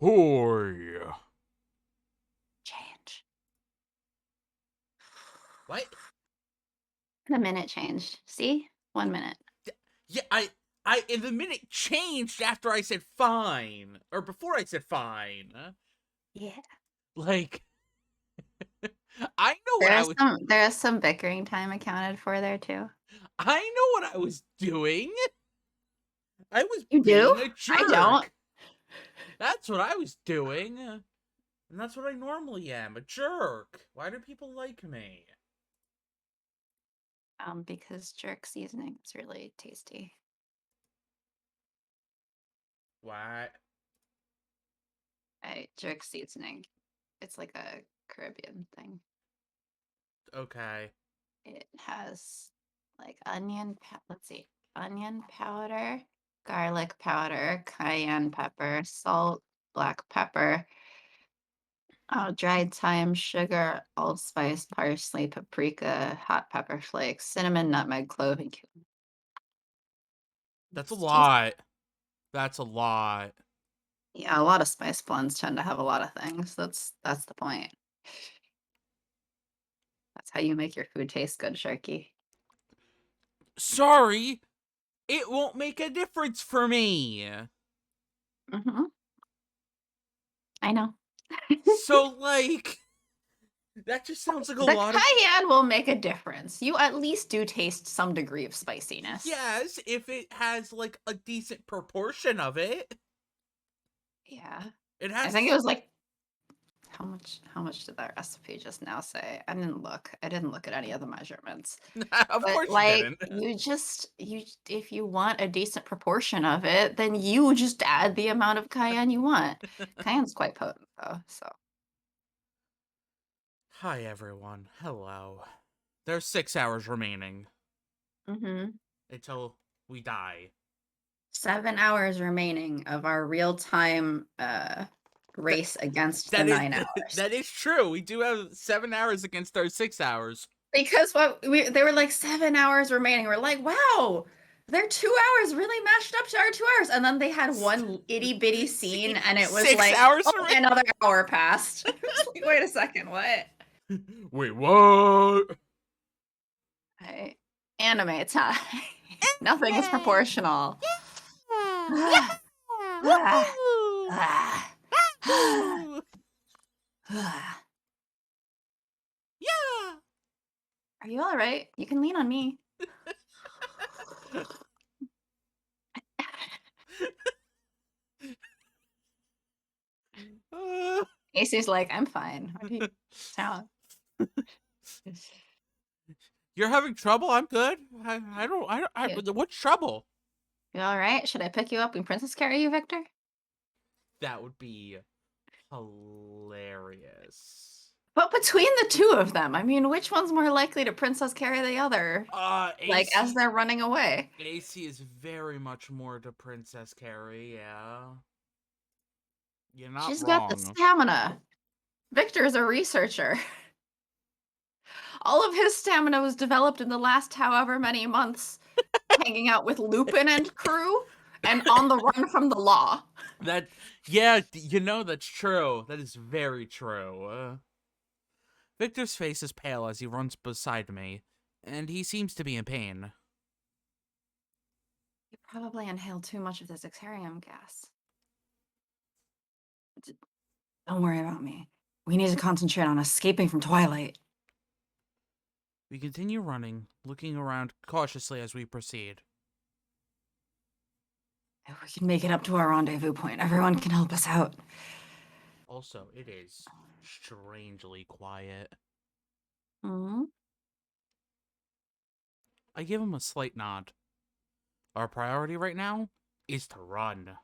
Hoy. Change. What? The minute changed. See? 1 minute. Yeah, and the minute changed after I said fine. Or before I said fine. Yeah. Like, I know what I was... There is some bickering time accounted for there, too. I know what I was doing. I was You being do? a I don't. jerk. That's what I was doing. And that's what I normally am, a jerk. Why do people like me? Because jerk seasoning is really tasty. What? Jerk seasoning. It's like a Caribbean thing. Okay. It has like onion powder, garlic powder, cayenne pepper, salt, black pepper, dried thyme, sugar, allspice, parsley, paprika, hot pepper flakes, cinnamon, nutmeg, clove, and cumin. That's a It's tasty. lot. That's a lot. Yeah, a lot of spice blends tend to have a lot of things. That's the point. That's how you make your food taste good, Sharky. Sorry, it won't make a difference for me. Mm-hmm. I know. So, like, that just sounds like a The lot of... cayenne will make a difference. You at least do taste some degree of spiciness. Yes, if it has, like, a decent proportion of it. Yeah. It I has... think it was like how much did that recipe just now say? I didn't look. I didn't look at any of the measurements. Of But course you like didn't. you if you want a decent proportion of it, then you just add the amount of cayenne you want. Cayenne's quite potent though, so. Hi, everyone. Hello. There's 6 hours remaining Mhm. until we die. 7 hours remaining of our real-time race against the That is 9 hours. that is true. We do have 7 hours against our 6 hours. Because they were like 7 hours remaining. We're like, wow, their 2 hours really matched up to our 2 hours. And then they had one itty bitty scene, and it was 6 like, hours oh, remaining. another hour passed. Like, wait a second, what? Wait, what? Hey, anime time. Nothing is proportional. Yeah. Ah, Woohoo! ah, ah, Woohoo! ah. Yeah. Are you all right? You can lean on me. AC's like, I'm fine. What do you sound? You're having trouble? I'm good. What's trouble? You all right? Should I pick you up and princess carry you, Victor? That would be hilarious. But between the two of them, I mean, which one's more likely to princess carry the other? Like, as AC they're running away. AC is very much more to Princess Carrie, yeah. You're not She's got the wrong. stamina. Victor's a researcher. All of his stamina was developed in the last however many months hanging out with Lupin and crew and on the run from the law. Yeah, that's true. That is very true. Victor's face is pale as he runs beside me, and he seems to be in pain. You probably inhaled too much of this Exarium gas. Don't worry about me. We need to concentrate on escaping from Twilight. We continue running, looking around cautiously as we proceed. If we can make it up to our rendezvous point, everyone can help us out. Also, it is strangely quiet. Mm-hmm. I give him a slight nod. Our priority right now is to run.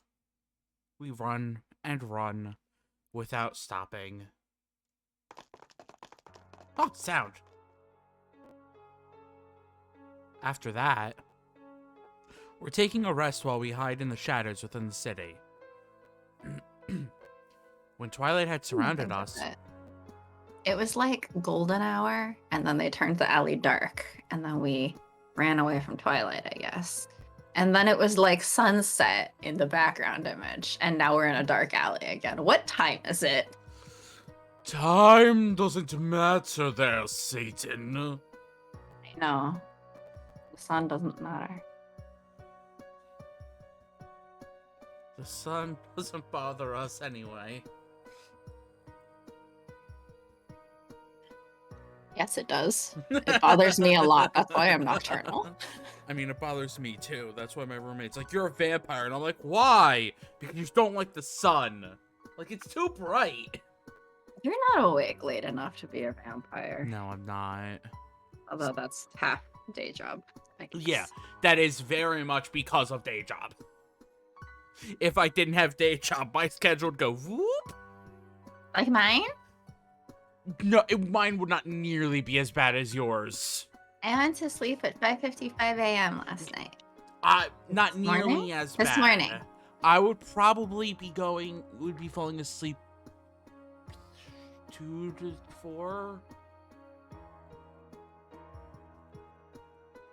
We run and run without stopping. Oh, sound. After that, we're taking a rest while we hide in the shadows within the city. When Twilight had surrounded us... It was like golden hour, and then they turned the alley dark, and then we ran away from Twilight, I guess. And then it was like sunset in the background image. And now we're in a dark alley again. What time is it? Time doesn't matter there, Satan. I know. The sun doesn't matter. The sun doesn't bother us anyway. Yes, it does. It bothers me a lot. That's why I'm nocturnal. I mean, it bothers me too. That's why my roommate's like, you're a vampire. And I'm like, why? Because you don't like the sun. Like, it's too bright. You're not awake late enough to be a vampire. No, I'm not. Although that's half day job, I guess. Yeah, that is very much because of day job. If I didn't have day job, my schedule would go whoop. Like mine? No, mine would not nearly be as bad as yours. I went to sleep at 5:55 a.m. last night. Not This nearly morning? as This bad. morning. I would probably be falling asleep 2 to 4.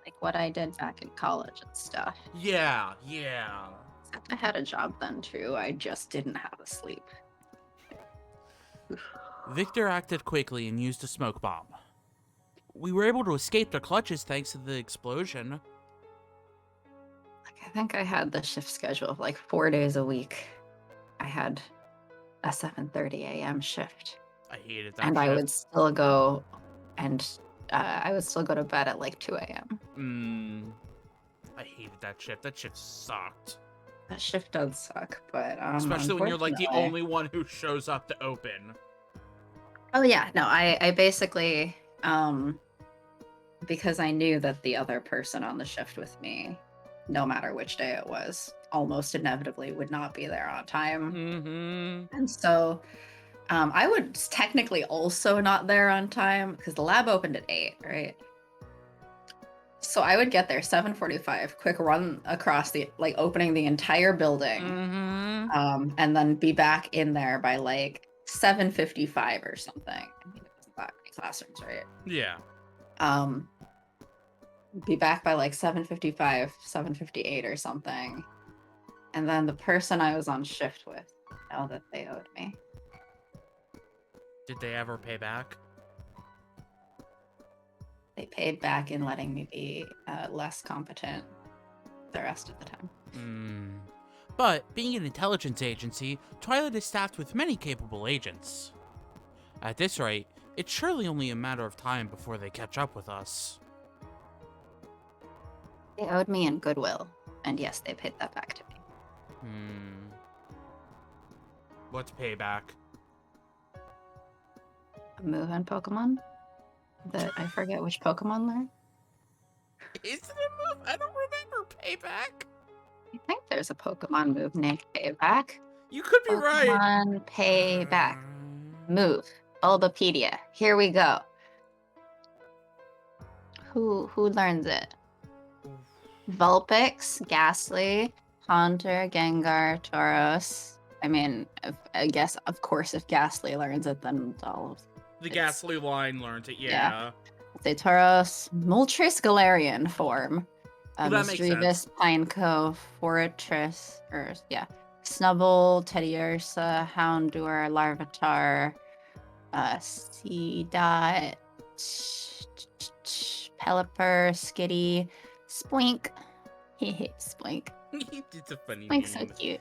Like what I did back in college and stuff. Yeah. Except I had a job then too. I just didn't have a sleep. Victor acted quickly and used a smoke bomb. We were able to escape their clutches thanks to the explosion. Like I think I had the shift schedule of like 4 days a week. I had a 7:30 a.m. shift. I hated that And shift. I would still go to bed at like 2 a.m. I hated that shift. That shift sucked. That shift does suck, but Especially when you're like the unfortunately- only one who shows up to open. Oh yeah, no, I basically because I knew that the other person on the shift with me, no matter which day it was, almost inevitably would not be there on time. Mm-hmm. And so I was technically also not there on time because the lab opened at 8, right? So I would get there 7:45, quick run across opening the entire building, Mm-hmm. and then be back in there by like 7:55 or something. I mean, it wasn't that many classrooms, right? Yeah. Be back by like 7:55, 7:58 or something. And then the person I was on shift with, know that they owed me. Did they ever pay back? They paid back in letting me be less competent the rest of the time. But, being an intelligence agency, Twilight is staffed with many capable agents. At this rate, it's surely only a matter of time before they catch up with us. They owed me in goodwill, and yes, they paid that back to me. What's payback? A move on Pokemon that I forget which Pokemon learn. Is it a move? I don't remember payback. I think there's a Pokemon move named Payback. You could be right. Pokemon Payback. Move. Bulbapedia. Here we go. Who learns it? Vulpix, Ghastly, Haunter, Gengar, Tauros. I mean, I guess, of course, if Ghastly learns it, then all of The Ghastly line learned it, Yeah. Say Tauros, Moltres Galarian form. Well, that makes Misdreavus, Pineco, Fortress, Snubble, Teddiursa, Houndour, Larvitar, Seedot, Pelipper, Skitty, Spoink. Hehe, Spoink. It's a funny Spoink's so name. cute.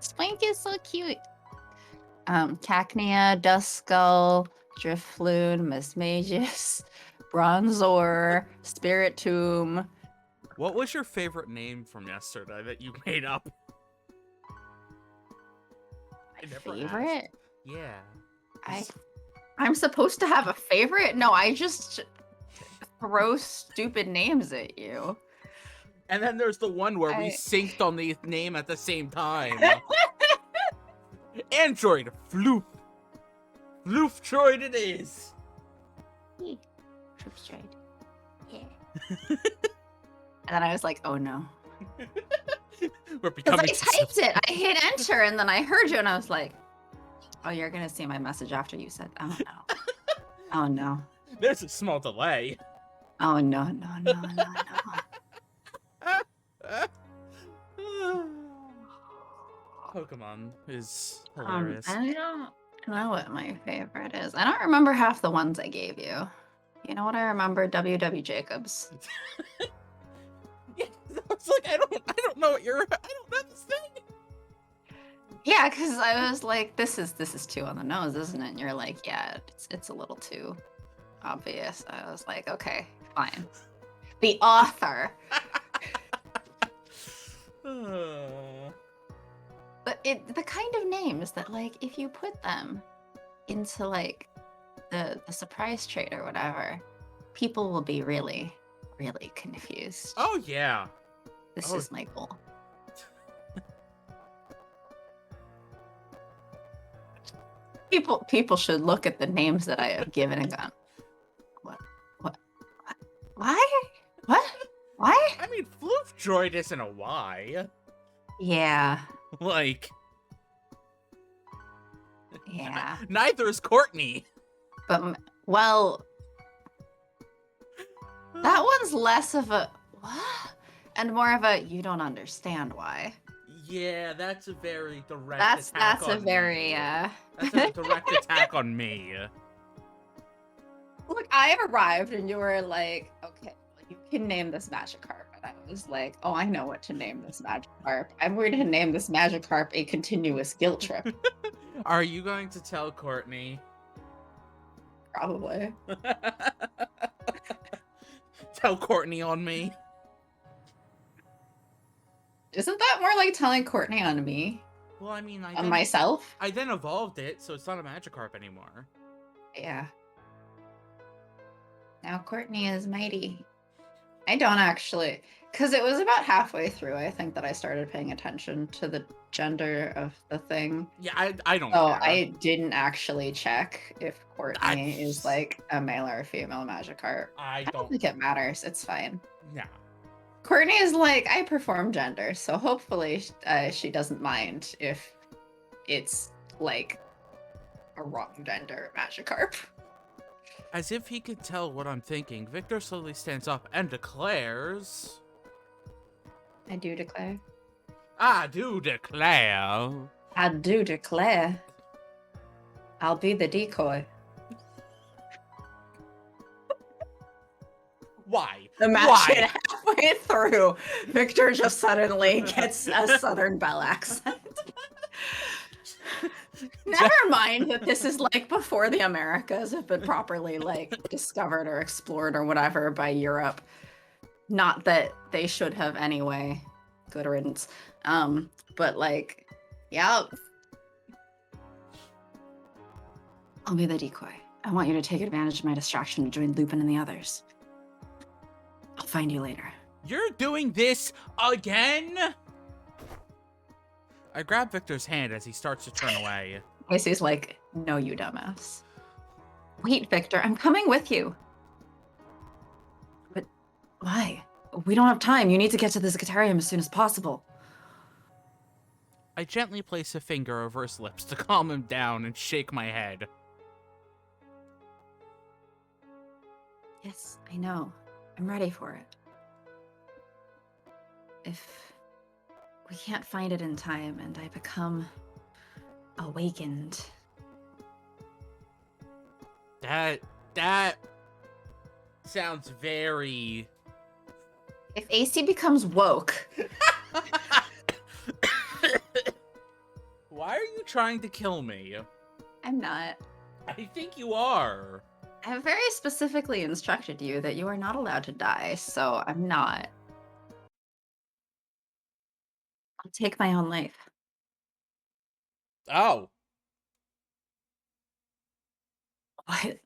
Spoink is so cute. Cacnea, Duskull, Drifloon, Mismagius, Bronzor, Spiritomb. What was your favorite name from yesterday that you made up? I never Favorite? asked. Yeah. I'm supposed to have a favorite? No, I just throw stupid names at you. And then there's the one where we synced on the name at the same time. Android Floof. Flooftroid it is. Tripstride. Yeah. And then I was like, oh no. We're Because becoming I typed it. I hit enter and then I heard you and I was like, oh, you're going to see my message after you said, oh no. Oh no. There's a small delay. Oh no, no, no, no, no. Pokemon is hilarious. I don't know what my favorite is. I don't remember half the ones I gave you. You know what I remember? W.W. Jacobs. Yeah, it's like I don't know what you're. I don't know this thing. Yeah, because I was like, this is too on the nose, isn't it? And you're like, yeah, it's a little too obvious. I was like, okay, fine. The author. But the kind of names that, like, if you put them into like the surprise trait or whatever, people will be really, really confused. Oh yeah. This is my goal. People should look at the names that I have given and gone, what, why? What? Why? I mean, Floof Droid isn't a Y. Yeah. Like. Yeah. Neither is Courtney. But, well, that one's less of a, what? And more of a, you don't understand why. Yeah, that's a very direct That's attack a very, That's a direct attack on me. Look, I arrived and you were like, okay, well, you can name this Magikarp. And I was like, oh, I know what to name this Magikarp. I'm going to name this Magikarp a continuous guilt trip. Are you going to tell Courtney? Probably. Tell Courtney on me. Isn't that more like telling Courtney on me? Well, I mean, on myself? I then evolved it, so it's not a Magikarp anymore. Yeah. Now Courtney is mighty. I don't actually, because it was about halfway through, I think, that I started paying attention to the gender of the thing. Yeah, I don't Oh, care. I didn't actually check if Courtney is like a male or a female Magikarp. I don't think it matters. It's fine. Yeah. Courtney is like, I perform gender, so hopefully she doesn't mind if it's like a wrong gender Magikarp. As if he could tell what I'm thinking, Victor slowly stands up and declares... I do declare. I do declare. I do declare. I'll be the decoy. Why? Imagine Why? halfway through, Victor just suddenly gets a Southern Belle accent. Never mind that this is like before the Americas have been properly like discovered or explored or whatever by Europe. Not that they should have anyway. Good riddance. But like, yeah. I'll be the decoy. I want you to take advantage of my distraction to join Lupin and the others. I'll find you later. You're doing this again? I grab Victor's hand as he starts to turn away. Casey's like, no, you dumbass. Wait, Victor, I'm coming with you. But why? We don't have time. You need to get to the Secretarium as soon as possible. I gently place a finger over his lips to calm him down and shake my head. Yes, I know. I'm ready for it. If we can't find it in time and I become awakened. That sounds very... If AC becomes woke. Why are you trying to kill me? I'm not. I think you are. I have very specifically instructed you that you are not allowed to die, so I'm not. I'll take my own life. Oh. What?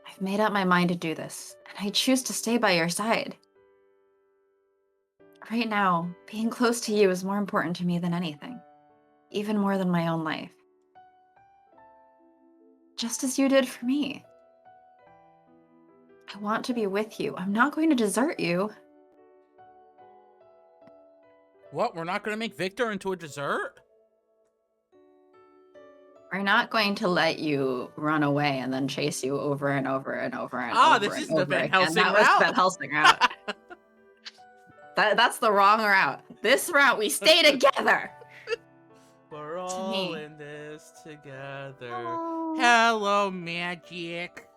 I've made up my mind to do this, and I choose to stay by your side. Right now, being close to you is more important to me than anything. Even more than my own life. Just as you did for me. I want to be with you. I'm not going to desert you. What? We're not going to make Victor into a dessert? We're not going to let you run away and then chase you over and over and over and over. This and is the over Van again. Helsing That was route. Van Helsing route. That's the wrong route. This route, we stay together. We're To all me. in this together. Hello. Hello, magic.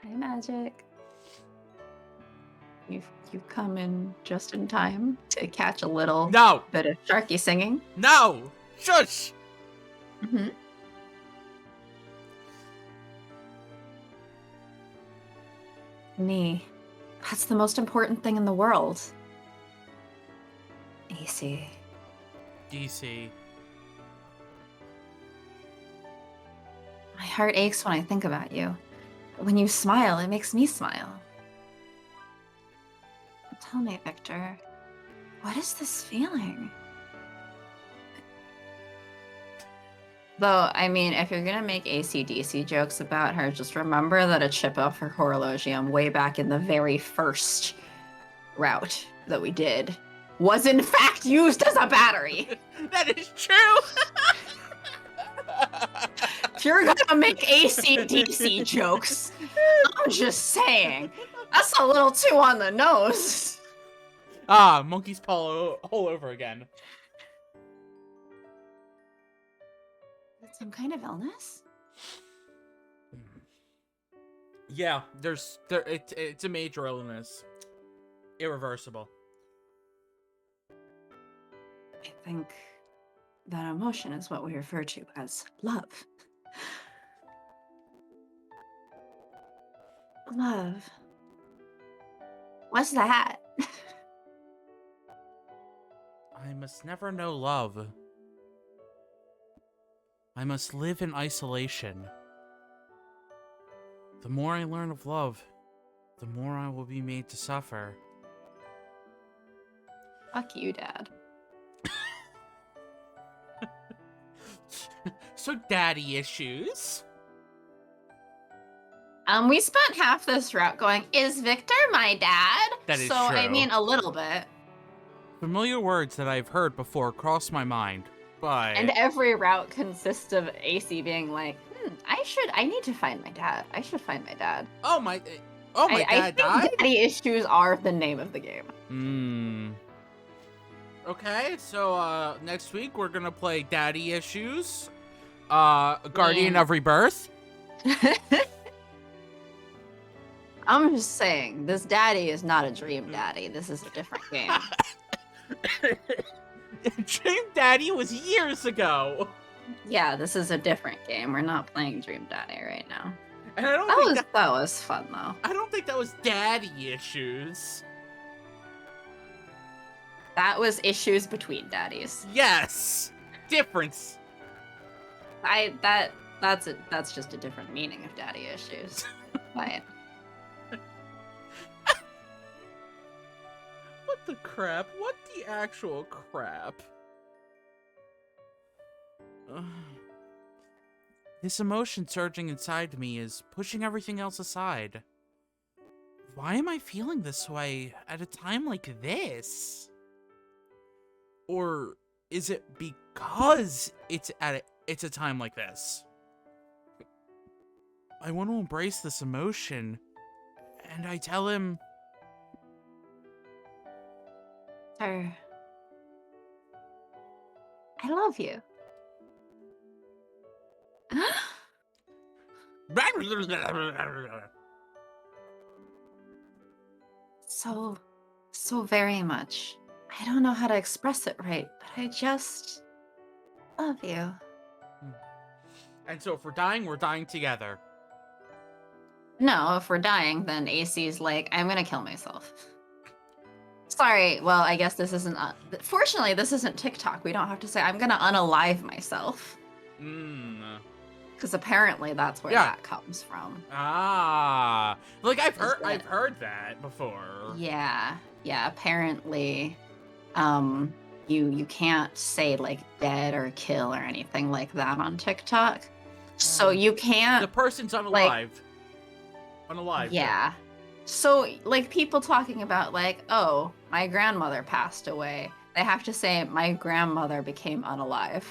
Hi, Magic. You've come in just in time to catch a little No! bit of Sharky singing. No! Shush! Mm-hmm. Me. That's the most important thing in the world. AC. DC. My heart aches when I think about you. When you smile, it makes me smile. Tell me, Victor, what is this feeling? Though, I mean, if you're gonna make AC/DC jokes about her, just remember that a chip off her horologium way back in the very first route that we did was in fact used as a battery. That is true! If you're gonna make AC/DC jokes, I'm just saying, that's a little too on the nose. Ah, monkey's paw all over again. Some kind of illness? Yeah, it's a major illness. Irreversible. I think that emotion is what we refer to as love. Love. What's that? I must never know love. I must live in isolation. The more I learn of love, the more I will be made to suffer. Fuck you, Dad. So daddy issues. We spent half this route going, is Victor my dad? That is so, I true. mean, a little bit. Familiar words that I've heard before cross my mind, but... And every route consists of AC being like, I need to find my dad. I should find my dad. Oh my I dad think died? daddy issues are the name of the game. Okay, so next week we're gonna play Daddy Issues, Guardian of Rebirth. I'm just saying, this daddy is not a dream daddy. This is a different game. Dream Daddy was years ago. Yeah, this is a different game. We're not playing Dream Daddy right now. And I don't That was fun though. I don't think that was Daddy Issues. That was issues between daddies. Yes, difference. That's just a different meaning of daddy issues. Right. What the crap? What the actual crap? Ugh. This emotion surging inside me is pushing everything else aside. Why am I feeling this way at a time like this? Or is it because it's a time like this? I want to embrace this emotion, and I tell him, Sir, I love you. So very much. I don't know how to express it right, but I just love you. And so if we're dying together. No, if we're dying, then AC's like, I'm gonna kill myself. Sorry, well, I guess this isn't... fortunately, this isn't TikTok. We don't have to say, I'm gonna unalive myself. Because apparently that's where that comes from. Ah. Like, I've heard that before. Yeah, apparently, you can't say, like, dead or kill or anything like that on TikTok. So you can't... The person's unalive. Unalive. Yeah. So, like, people talking about, like, oh, my grandmother passed away. They have to say, my grandmother became unalive.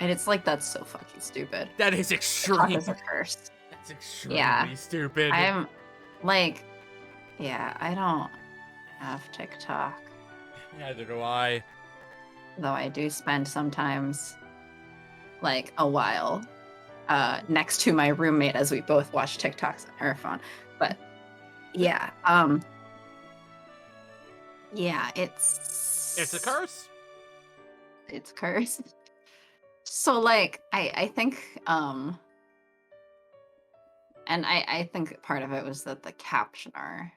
And it's like, that's so fucking stupid. That is extreme. That's a curse. That's extremely stupid. I'm, like, yeah, I don't... have TikTok. Neither do I. Though I do spend sometimes like a while next to my roommate as we both watch TikToks on her phone. But yeah, yeah, It's a curse. it's cursed. So like I think and I think part of it was that the captioner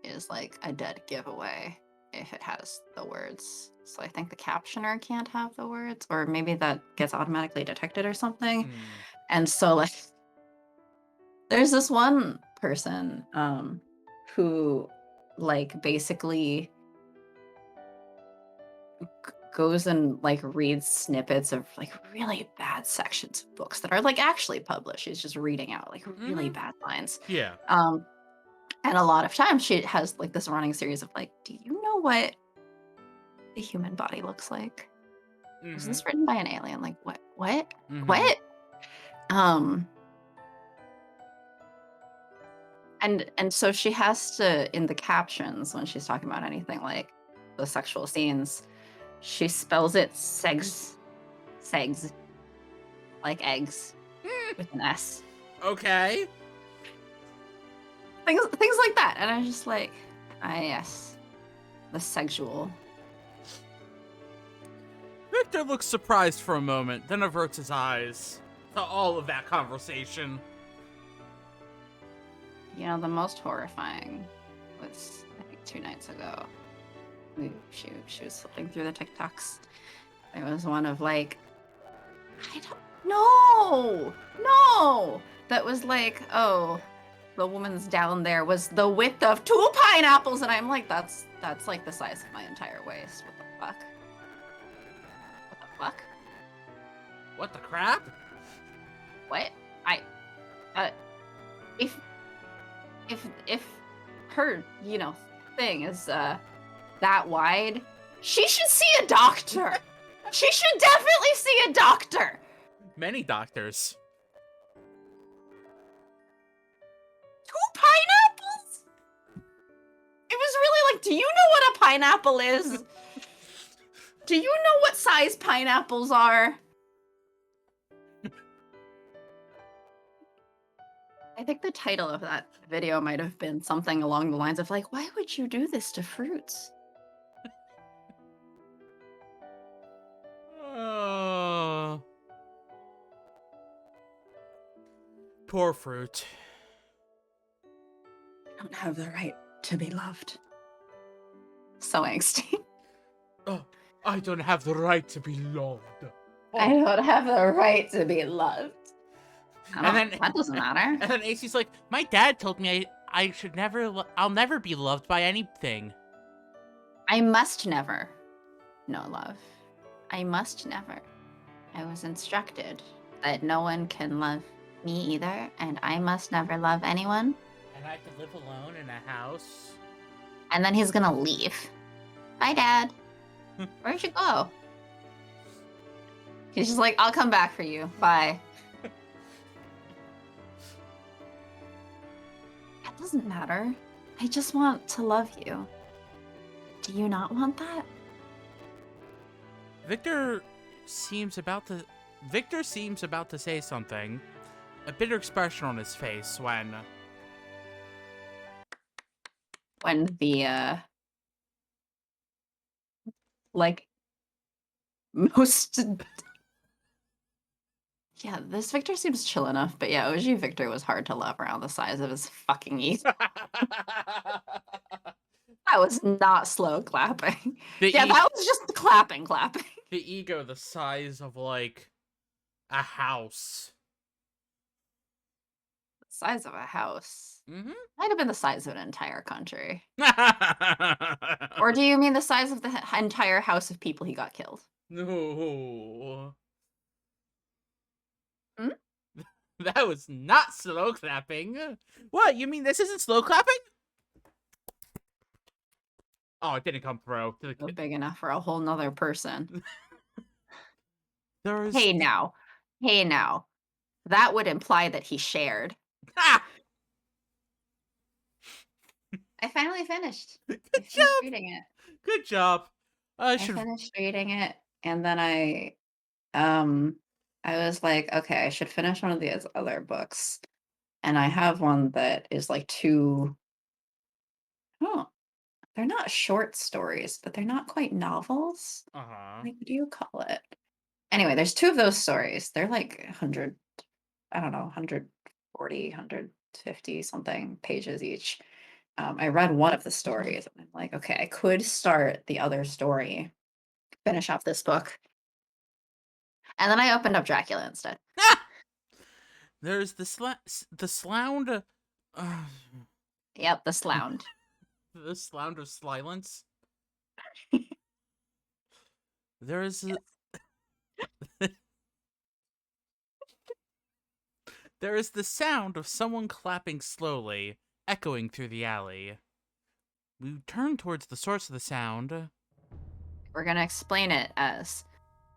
is like a dead giveaway if it has the words. So I think the captioner can't have the words, or maybe that gets automatically detected or something. Hmm. And so like there's this one person who like basically goes and like reads snippets of like really bad sections of books that are like actually published. She's just reading out like really Mhm. bad lines. Yeah. And a lot of times she has like this running series of like, do you know what the human body looks like? Was Mhm. this written by an alien? Like what? What? Mhm. What? Um and so she has to in the captions when she's talking about anything like the sexual scenes, she spells it segs, like eggs with an S. Okay. Things like that. And I'm just like, ah yes. The sexual. Victor looks surprised for a moment, then averts his eyes to all of that conversation. You know, the most horrifying was I think 2 nights ago. She was flipping through the TikToks. It was one of like, I don't no. That was like, oh, the woman's down there was the width of 2 pineapples, and I'm like, that's like the size of my entire waist. What the fuck? What the fuck? What the crap? What? I uh if if her, you know, thing is that wide, she should see a doctor. She should definitely see a doctor. Many doctors. 2 pineapples? It was really like, do you know what a pineapple is? Do you know what size pineapples are? I think the title of that video might have been something along the lines of like, why would you do this to fruits? Oh. Poor fruit. I don't have the right to be loved. So angsty. Oh, I don't have the right to be loved. Oh. I don't have the right to be loved. That doesn't matter. And then AC's like, my dad told me I should never, I'll never be loved by anything. I must never know love. I must never. I was instructed that no one can love me either, and I must never love anyone. And I have to live alone in a house. And then he's gonna leave. Bye, Dad. Where'd you go? He's just like, I'll come back for you. Bye. That doesn't matter. I just want to love you. Do you not want that? Victor seems about to say something. A bitter expression on his face when The like most yeah, this Victor seems chill enough, but yeah, OG Victor was hard to love around the size of his fucking ears. That was not slow clapping. Yeah, that was just clapping. The ego the size of like a house. The size of a house. Mm-hmm. Might have been the size of an entire country. Or do you mean the size of the entire house of people he got killed? No. Hmm? That was not slow clapping. What, you mean this isn't slow clapping? Oh, it didn't come through. Big enough for a whole nother person. There's... Hey now. That would imply that he shared. Ah! I finally finished. Good I finished job. reading it. Good job. I I should. finished reading it, and then um, I was like, okay, I should finish one of these other books. And I have one that is like two, oh, they're not short stories, but they're not quite novels. Uh huh. Like, what do you call it? Anyway, there's two of those stories. They're like 100, I don't know, 140, something pages each. I read one of the stories and I'm like, okay, I could start the other story, finish off this book. And then I opened up Dracula instead. There's the slound. Uh, Yep, the Slound. the slound of silence. There is there is the sound of someone clapping slowly, echoing through the alley. We turn towards the source of the sound. We're going to explain it as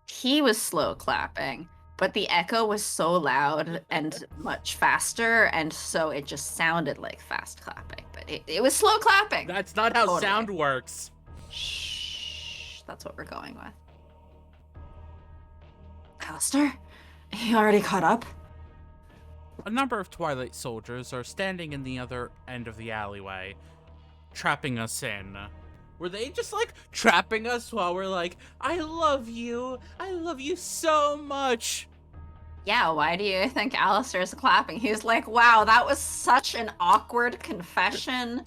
he was slow clapping, but the echo was so loud and much faster, and so it just sounded like fast clapping. But it was slow clapping. That's not how Totally. sound works. Shh. That's what we're going with. Alistair, you already caught up? A number of Twilight soldiers are standing in the other end of the alleyway, trapping us in. Were they just like trapping us while we're like, I love you so much? Yeah, why do you think Alistair's clapping? He's like, wow, that was such an awkward confession.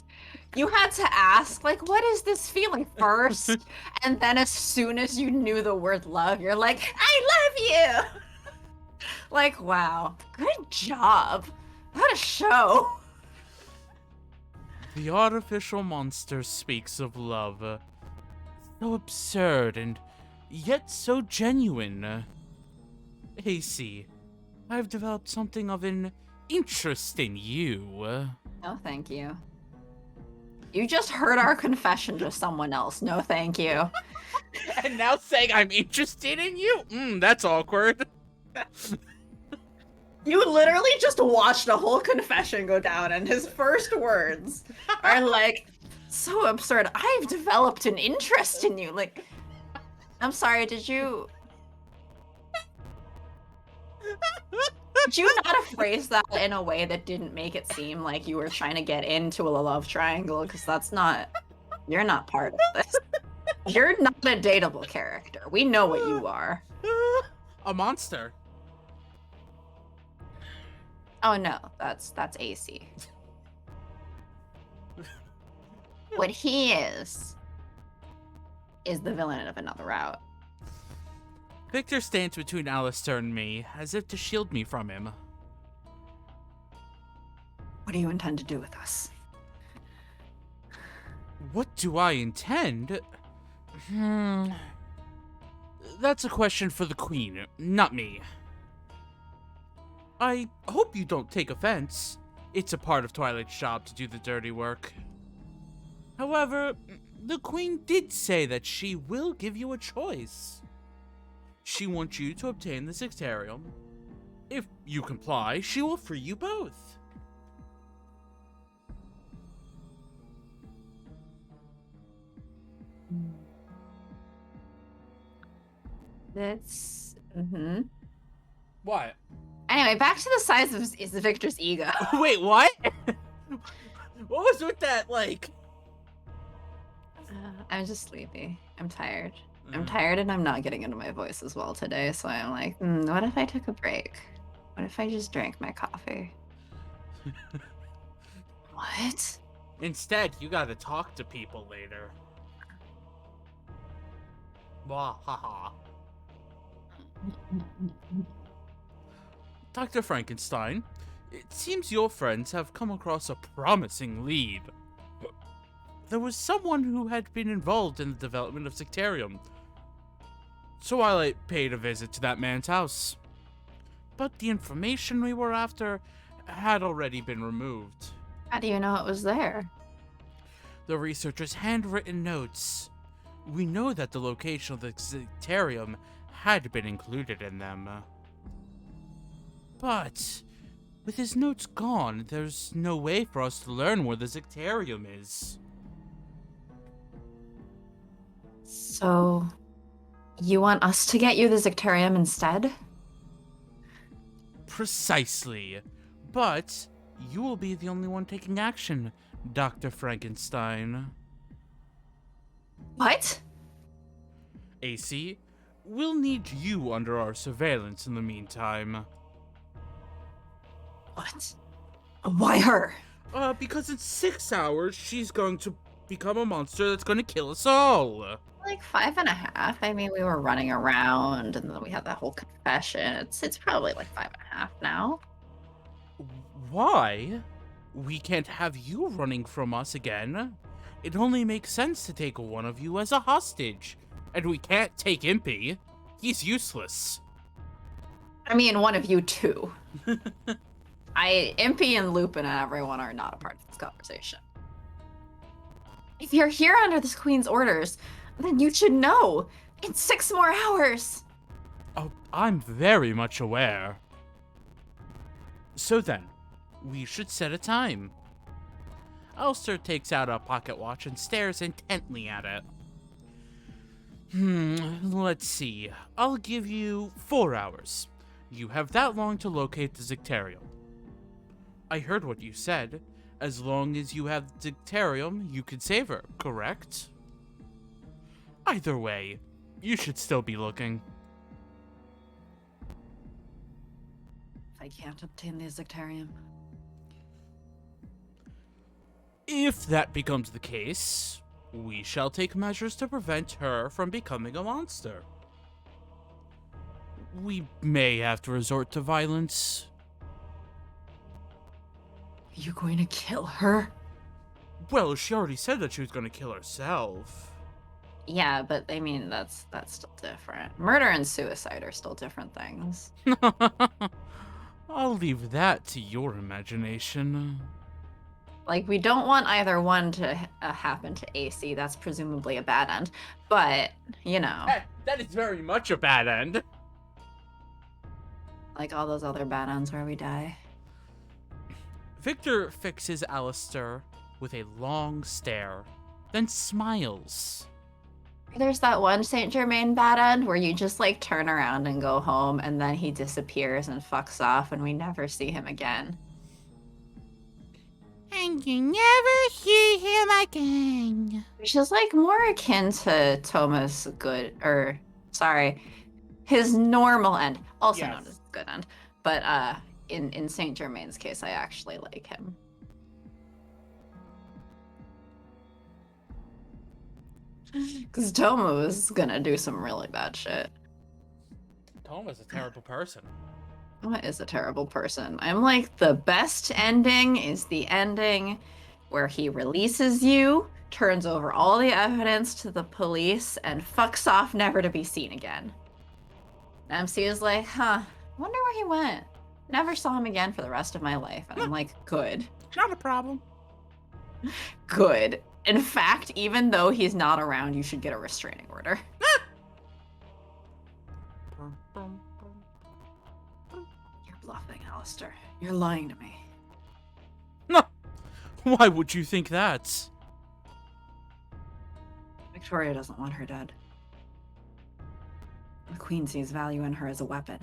You had to ask, like, what is this feeling first? And then as soon as you knew the word love, you're like, I love you! Like, wow, good job. What a show. The artificial monster speaks of love. So absurd and yet so genuine. AC, I've developed something of an interest in you. No, thank you. You just heard our confession to someone else. No, thank you. And now saying I'm interested in you? That's awkward. You literally just watched a whole confession go down, and his first words are like, so absurd. I've developed an interest in you. Like, I'm sorry, did you not phrase that in a way that didn't make it seem like you were trying to get into a love triangle? Because that's not, you're not part of this. You're not a dateable character. We know what you are. A monster. Oh no, that's AC. What he is the villain of another route. Victor stands between Alistair and me, as if to shield me from him. What do you intend to do with us? What do I intend? That's a question for the Queen, not me. I hope you don't take offense. It's a part of Twilight's job to do the dirty work. However, the Queen did say that she will give you a choice. She wants you to obtain the Sectarium. If you comply, she will free you both. That's What? Anyway, back to the size of is Victor's ego. Wait, what? What was with that, like? I'm just sleepy. I'm tired. I'm tired and I'm not getting into my voice as well today, so I'm like, what if I took a break? What if I just drank my coffee? What? Instead, you gotta talk to people later. Wah ha ha. Dr. Frankenstein, it seems your friends have come across a promising lead. There was someone who had been involved in the development of Sectarium, so I paid a visit to that man's house. But the information we were after had already been removed. How do you know it was there? The researchers' handwritten notes. We know that the location of the Sectarium had been included in them. But With his notes gone, there's no way for us to learn where the Zicterium is. So, you want us to get you the Zicterium instead? Precisely. But you will be the only one taking action, Dr. Frankenstein. What? AC, we'll need you under our surveillance in the meantime. What? Why her? Because in 6 hours, she's going to become a monster that's going to kill us all. Like 5.5. I mean, we were running around, and then we had that whole confession. It's probably like 5.5 now. Why? We can't have you running from us again. It only makes sense to take one of you as a hostage. And we can't take Impy. He's useless. I mean, one of you too. Impy and Lupin and everyone are not a part of this conversation. If you're here under this queen's orders, then you should know. It's 6 more hours. Oh, I'm very much aware. So then, we should set a time. Alistair takes out a pocket watch and stares intently at it. Let's see. I'll give you 4 hours. You have that long to locate the Zicterium. I heard what you said. As long as you have the Zicterium, you can save her, correct? Either way, you should still be looking. If I can't obtain the Zicterium. If that becomes the case, we shall take measures to prevent her from becoming a monster. We may have to resort to violence. Are you going to kill her? Well, she already said that she was going to kill herself. Yeah, but I mean, that's still different. Murder and suicide are still different things. I'll leave that to your imagination. Like, we don't want either one to happen to AC. That's presumably a bad end. But, you know. That is very much a bad end. Like all those other bad ends where we die. Victor fixes Alistair with a long stare, then smiles. There's that one Saint Germain bad end where you just like turn around and go home, and then he disappears and fucks off, and we never see him again. And you never see him again. Which is like more akin to Thomas' his normal end, also known as good end. But in Saint Germain's case, I actually like him. Because Toma was gonna do some really bad shit. Toma's a terrible person. Toma is a terrible person. I'm like, the best ending is the ending where he releases you, turns over all the evidence to the police, and fucks off never to be seen again. MC is like, wonder where he went. Never saw him again for the rest of my life. And I'm like, good. Not a problem. Good. In fact, even though he's not around, you should get a restraining order. You're bluffing, Alistair. You're lying to me. No. Why would you think that? Victoria doesn't want her dead. The Queen sees value in her as a weapon.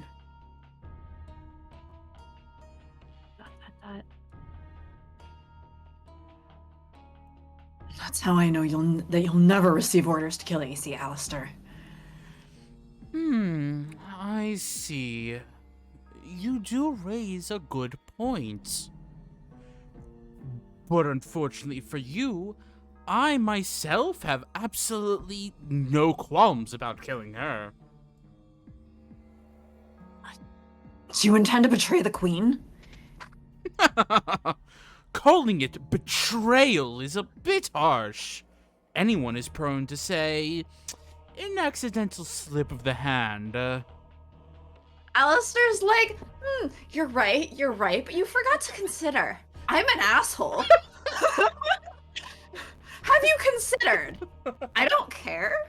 That's how I know that you'll never receive orders to kill AC, Alistair. I see. You do raise a good point. But unfortunately for you, I myself have absolutely no qualms about killing her. Do you intend to betray the Queen? Calling it betrayal is a bit harsh. Anyone is prone to say, an accidental slip of the hand. Alistair's like, you're right, but you forgot to consider. I'm an asshole. Have you considered? I don't care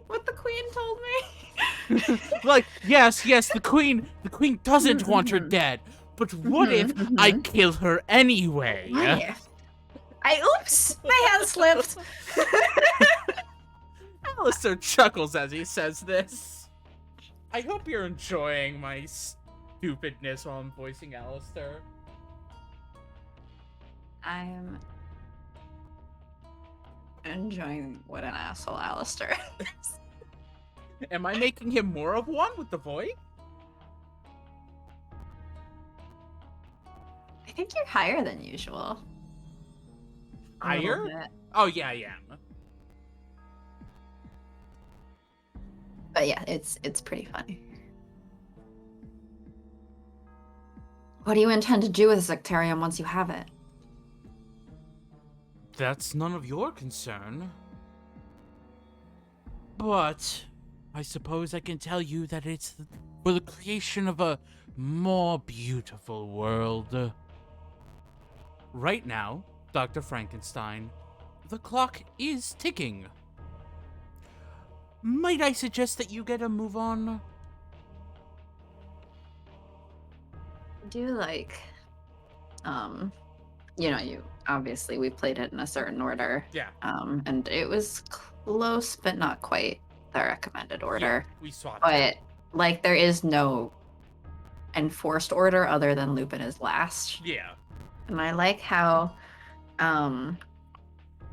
what the Queen told me. Like, yes, the Queen doesn't want her dead. But what if I kill her anyway? What if? Oops! My hand slipped! Alistair chuckles as he says this. I hope you're enjoying my stupidness while I'm voicing Alistair. I'm enjoying what an asshole Alistair is. Am I making him more of one with the voice? I think you're higher than usual. A little Higher? bit. Oh, yeah, I am. But yeah, it's pretty funny. What do you intend to do with the Sectarium once you have it? That's none of your concern. But I suppose I can tell you that it's for the creation of a more beautiful world. Right now, Dr. Frankenstein, the clock is ticking. Might I suggest that you get a move on? Do like, you obviously we played it in a certain order. Yeah. And it was close, but not quite the recommended order. Yeah, we swapped. But like, there is no enforced order other than Lupin is last. Yeah. And I like how,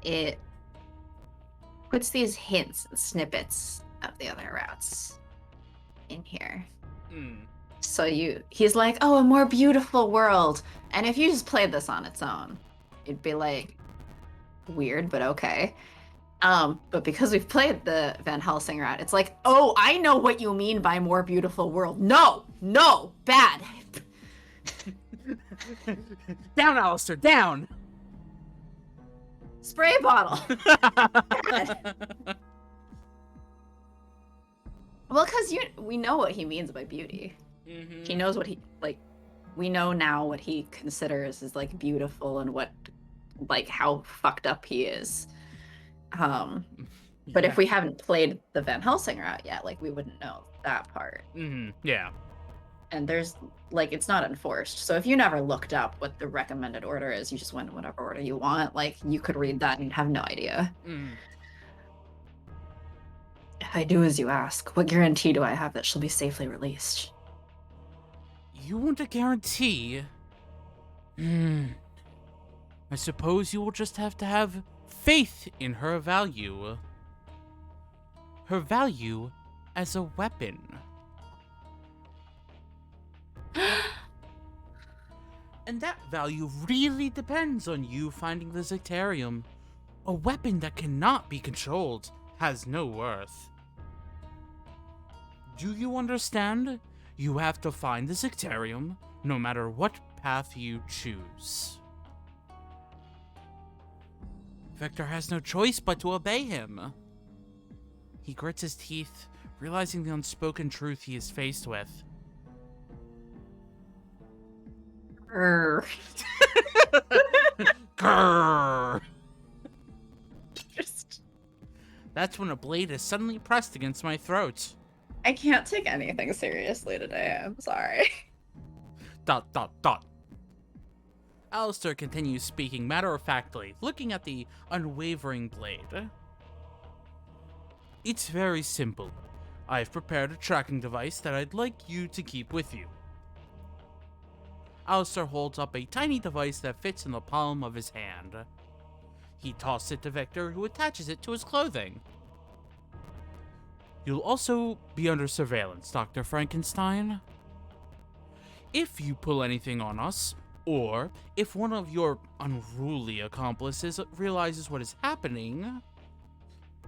it puts these hints and snippets of the other routes in here. So he's like, oh, a more beautiful world. And if you just played this on its own, it'd be like weird, but okay. But because we've played the Van Helsing route, it's like, oh, I know what you mean by more beautiful world. No, bad. Down, Alistair, down! Spray bottle. Well, because we know what he means by beauty. Mm-hmm. He knows what we know now what he considers is like beautiful and what, like, how fucked up he is. But if we haven't played the Van Helsing route yet, like, we wouldn't know that part. Yeah. And there's, like, it's not enforced. So if you never looked up what the recommended order is, you just went in whatever order you want, like, you could read that and have no idea. If I do as you ask, what guarantee do I have that she'll be safely released? You want a guarantee? I suppose you will just have to have faith in her value. Her value as a weapon. And that value really depends on you finding the Sectarium. A weapon that cannot be controlled has no worth. Do you understand? You have to find the Sectarium, no matter what path you choose. Vector has no choice but to obey him. He grits his teeth, realizing the unspoken truth he is faced with. Grr. Grrr. That's when a blade is suddenly pressed against my throat. I can't take anything seriously today. I'm sorry. ... Alistair continues speaking matter-of-factly, looking at the unwavering blade. It's very simple. I've prepared a tracking device that I'd like you to keep with you. Alistair holds up a tiny device that fits in the palm of his hand. He tosses it to Victor, who attaches it to his clothing. You'll also be under surveillance, Dr. Frankenstein. If you pull anything on us, or if one of your unruly accomplices realizes what is happening,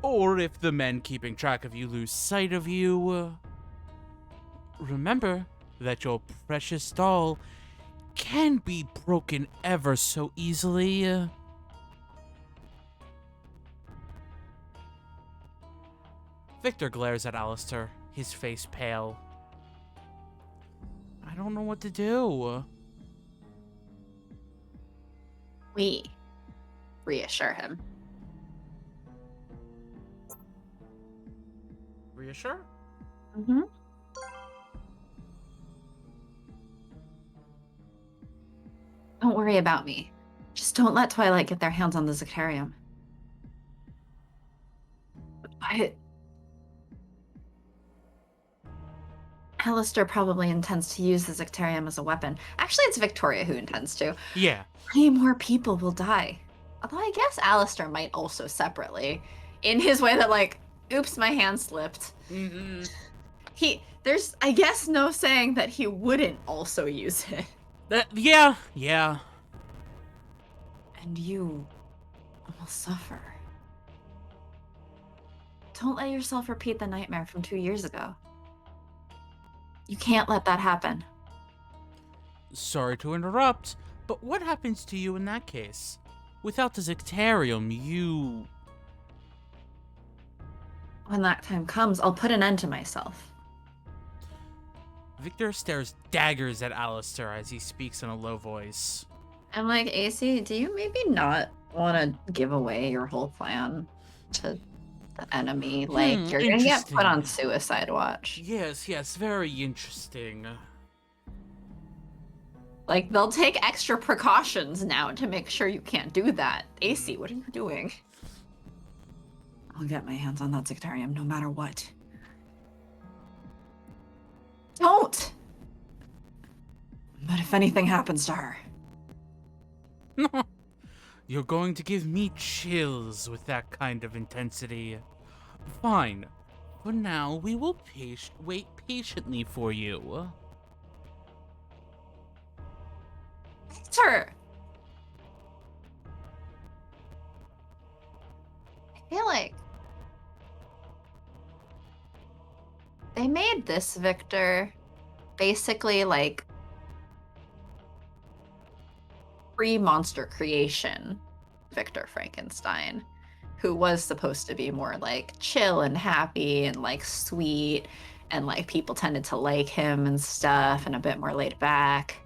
or if the men keeping track of you lose sight of you, remember that your precious doll can be broken ever so easily. Victor glares at Alistair, his face pale. I don't know what to do. We reassure him. Reassure? worry about me. Just don't let Twilight get their hands on the Zectarium. But Alistair probably intends to use the Zectarium as a weapon. Actually, it's Victoria who intends to. Yeah. Many more people will die. Although I guess Alistair might also separately. In his way that, like, oops, my hand slipped. Mm-hmm. There's, I guess, no saying that he wouldn't also use it. Yeah. And you will suffer. Don't let yourself repeat the nightmare from 2 years ago. You can't let that happen. Sorry to interrupt, but what happens to you in that case? Without the Zectarium, you... When that time comes, I'll put an end to myself. Victor stares daggers at Alistair as he speaks in a low voice. I'm like, AC, do you maybe not want to give away your whole plan to the enemy? Like, you're gonna get put on suicide watch. Yes, very interesting. Like, they'll take extra precautions now to make sure you can't do that. AC, what are you doing? I'll get my hands on that Zectarium no matter what. Don't! But if anything happens to her... You're going to give me chills with that kind of intensity. Fine. For now, we will wait patiently for you. Victor! I feel like they made this Victor basically like pre-monster creation Victor Frankenstein, who was supposed to be more like chill and happy and like sweet, and like people tended to like him and stuff, and a bit more laid back.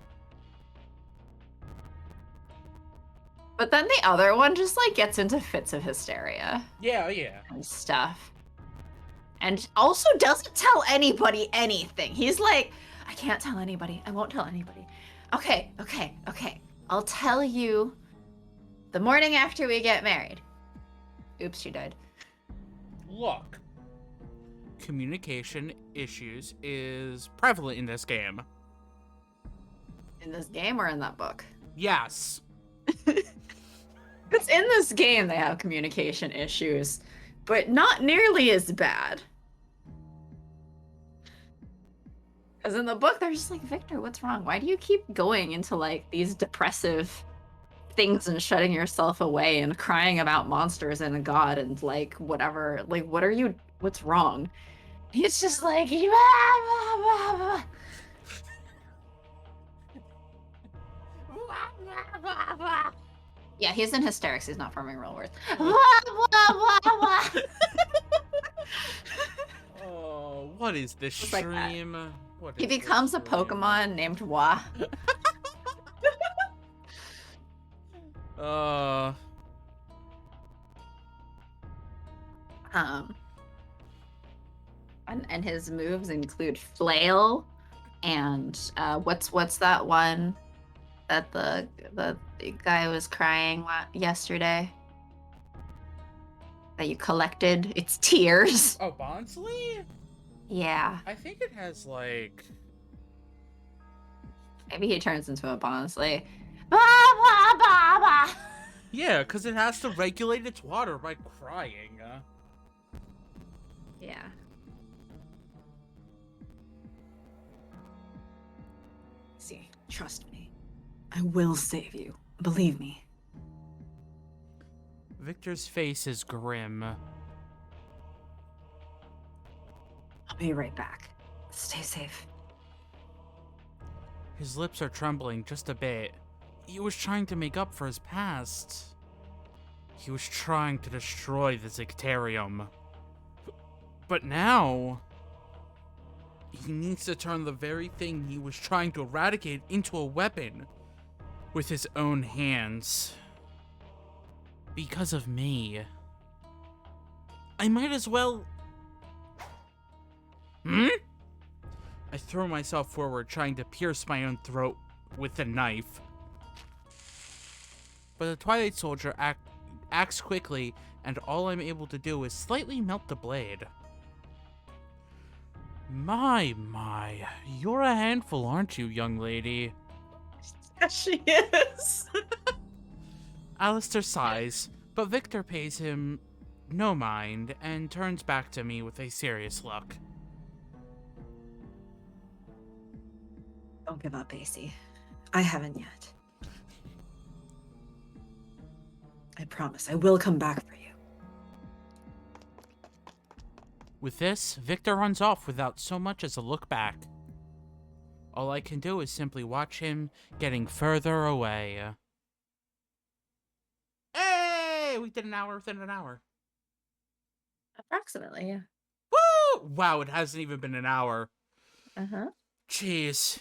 But then the other one just like gets into fits of hysteria. Yeah. And stuff. And also doesn't tell anybody anything. He's like, I can't tell anybody. I won't tell anybody. Okay. I'll tell you the morning after we get married. Oops, she died. Look. Communication issues is prevalent in this game. In this game or in that book? Yes. It's in this game they have communication issues, but not nearly as bad. Because in the book, they're just like, Victor, what's wrong? Why do you keep going into like these depressive things and shutting yourself away and crying about monsters and a god and like whatever? Like, what's wrong? He's just like, yeah, he's in hysterics. He's not forming real words. Oh, what is this stream? Like he becomes a Pokemon named Wa. And his moves include flail and what's that one that the guy was crying yesterday that you collected? It's tears. Oh, Bonsly? Yeah. I think it has like... Maybe he turns into a Bonsly. Yeah, because it has to regulate its water by crying. Yeah. See, trust me. I will save you. Believe me. Victor's face is grim. I'll be right back. Stay safe. His lips are trembling just a bit. He was trying to make up for his past. He was trying to destroy the Zectarium. But now... he needs to turn the very thing he was trying to eradicate into a weapon. With his own hands. Because of me. I might as well... I throw myself forward, trying to pierce my own throat with the knife. but the Twilight Soldier acts quickly, and all I'm able to do is slightly melt the blade. My, you're a handful, aren't you, young lady? Yes, she is. Alistair sighs, but Victor pays him no mind and turns back to me with a serious look. Don't give up, AC. I haven't yet. I promise I will come back for you. With this, Victor runs off without so much as a look back. All I can do is simply watch him getting further away. Hey! We did an hour within an hour. Approximately, yeah. Woo! Wow, it hasn't even been an hour. Uh-huh. Jeez.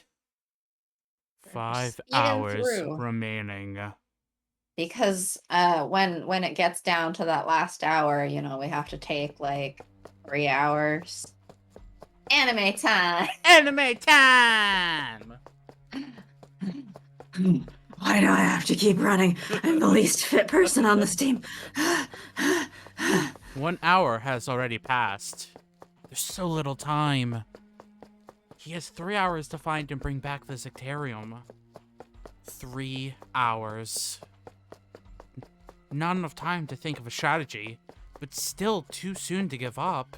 We're 5 speeding hours through. remaining. Because when it gets down to that last hour, you know, we have to take like 3 hours. Anime time. Anime time! Why do I have to keep running? I'm the least fit person on this team. 1 hour has already passed. There's so little time. He has 3 hours to find and bring back the Zectarium. 3 hours. Not enough time to think of a strategy, but still too soon to give up.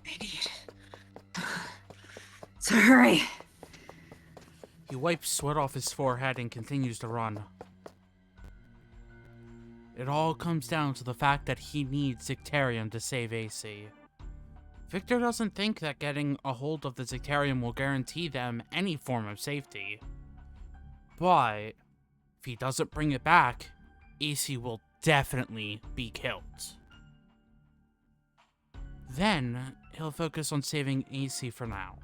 I need so hurry. He wipes sweat off his forehead and continues to run. It all comes down to the fact that he needs Zectarium to save AC. Victor doesn't think that getting a hold of the Zectarium will guarantee them any form of safety. But if he doesn't bring it back, AC will definitely be killed. Then, he'll focus on saving AC for now.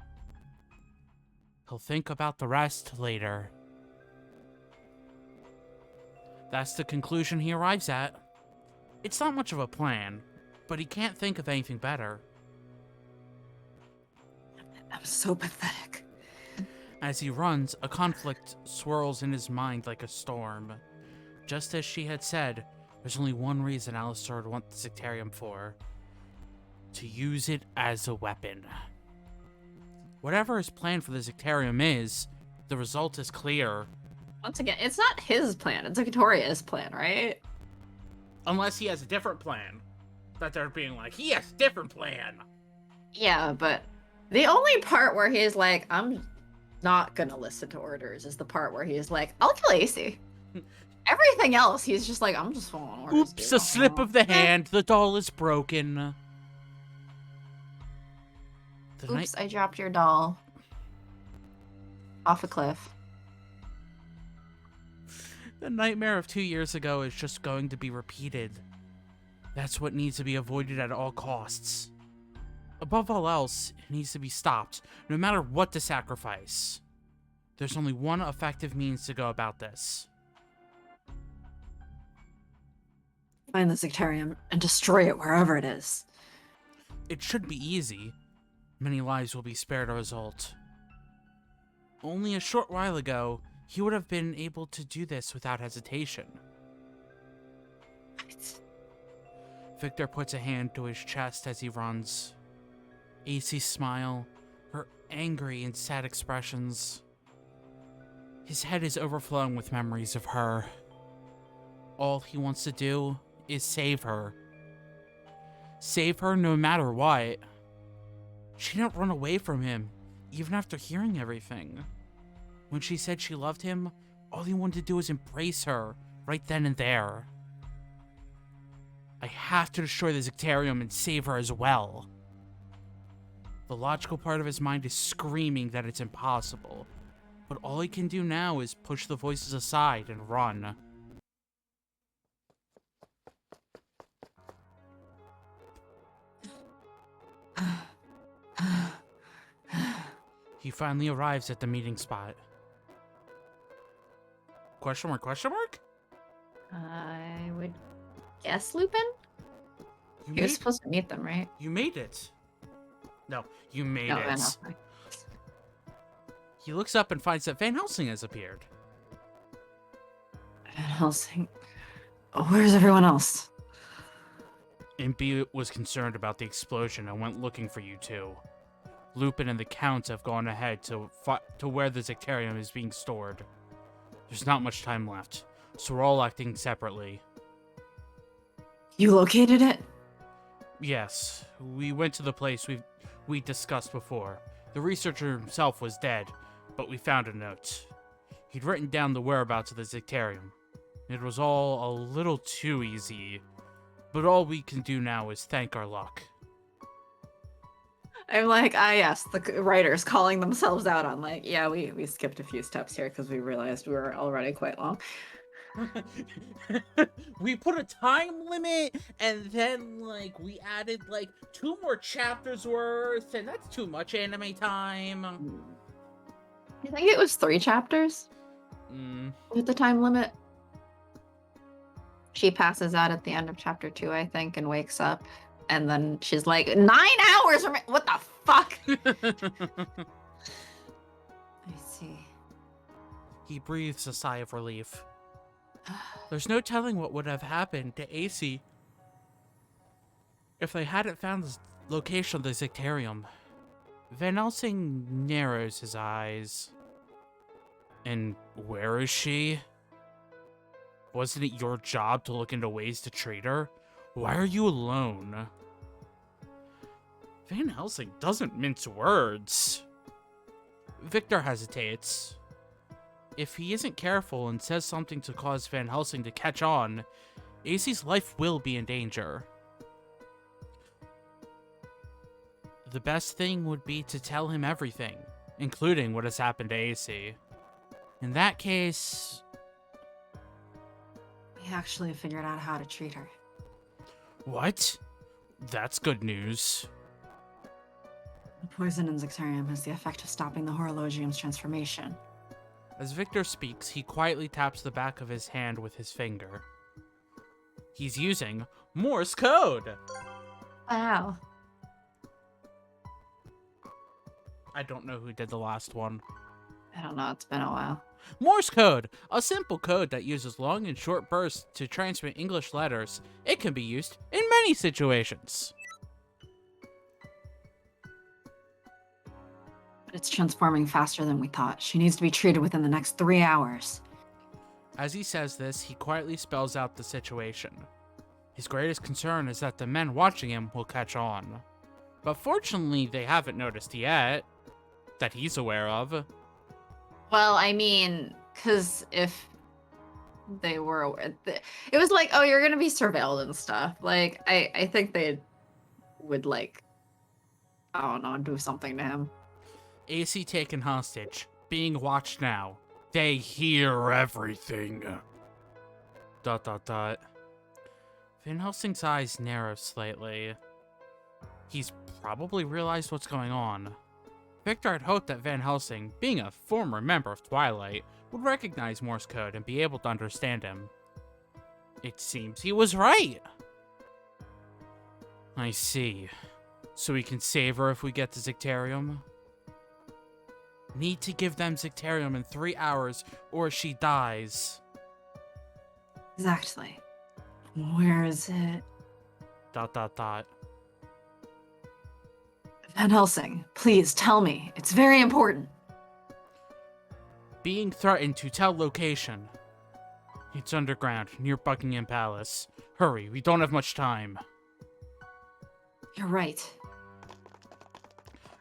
He'll think about the rest later. That's the conclusion he arrives at. It's not much of a plan, but he can't think of anything better. I'm so pathetic. As he runs, a conflict swirls in his mind like a storm. Just as she had said, there's only one reason Alistair would want the Zectarium for. To use it as a weapon. Whatever his plan for the Zectarium is, the result is clear. Once again, it's not his plan. It's Victoria's plan, right? Unless he has a different plan. That they're being like, he has a different plan. Yeah, but the only part where he's like, I'm not gonna listen to orders is the part where he's like, I'll kill AC. Everything else, he's just like, I'm just following orders. Oops, dude. a slip of the hand. The doll is broken. Oops, I dropped your doll. Off a cliff. The nightmare of 2 years ago is just going to be repeated. That's what needs to be avoided at all costs. Above all else, it needs to be stopped, no matter what the sacrifice. There's only one effective means to go about this. Find the Zectarium and destroy it wherever it is. It should be easy. Many lives will be spared as a result. Only a short while ago, he would have been able to do this without hesitation. Victor puts a hand to his chest as he runs. AC's smile, her angry and sad expressions. His head is overflowing with memories of her. All he wants to do is save her. Save her no matter what. She didn't run away from him, even after hearing everything. When she said she loved him, all he wanted to do was embrace her, right then and there. I have to destroy the Zectarium and save her as well. The logical part of his mind is screaming that it's impossible, but all he can do now is push the voices aside and run. He finally arrives at the meeting spot. Question mark, question mark? I would guess Lupin? You He was made, supposed to meet them, right? you made it. No, you made No, it. I know. He looks up and finds that Van Helsing has appeared. Van Helsing. Where's everyone else? Impy was concerned about the explosion and went looking for you two. Lupin and the Count have gone ahead to where the Zectarium is being stored. There's not much time left, so we're all acting separately. You located it? Yes, we went to the place we discussed before. The researcher himself was dead, but we found a note. He'd written down the whereabouts of the Zectarium. It was all a little too easy, but all we can do now is thank our luck. I'm like, yes, the writers calling themselves out on like, yeah, we skipped a few steps here because we realized we were already quite long. We put a time limit, and then, like, we added, like, 2 more chapters worth, and that's too much anime time. I think it was 3 chapters with the time limit. She passes out at the end of chapter 2, I think, and wakes up. And then she's like, 9 hours? What the fuck? I see. He breathes a sigh of relief. There's no telling what would have happened to AC if they hadn't found the location of the Zectarium. Van Helsing narrows his eyes. And where is she? Wasn't it your job to look into ways to treat her? Why are you alone? Van Helsing doesn't mince words. Victor hesitates. If he isn't careful and says something to cause Van Helsing to catch on, AC's life will be in danger. The best thing would be to tell him everything, including what has happened to AC. In that case... We actually figured out how to treat her. What? That's good news. The poison in Zectarium has the effect of stopping the Horologium's transformation. As Victor speaks, he quietly taps the back of his hand with his finger. He's using Morse code! Wow. I don't know who did the last one. I don't know, it's been a while. Morse code! A simple code that uses long and short bursts to transmit English letters. It can be used in many situations. But it's transforming faster than we thought. She needs to be treated within the next 3 hours. As he says this, he quietly spells out the situation. His greatest concern is that the men watching him will catch on. But fortunately, they haven't noticed yet. That he's aware of. Well, I mean, because if they were aware, it was like, oh, you're going to be surveilled and stuff. Like, I think they would, like, I don't know, do something to him. AC taken hostage. Being watched now. They hear everything. ... Van Helsing's eyes narrow slightly. He's probably realized what's going on. Victor had hoped that Van Helsing, being a former member of Twilight, would recognize Morse code and be able to understand him. It seems he was right. I see. So we can save her if we get the Zectarium? Need to give them Zectarium in 3 hours or she dies. Exactly. Where is it? ... Van Helsing, please tell me. It's very important. Being threatened to tell location. It's underground, near Buckingham Palace. Hurry, we don't have much time. You're right.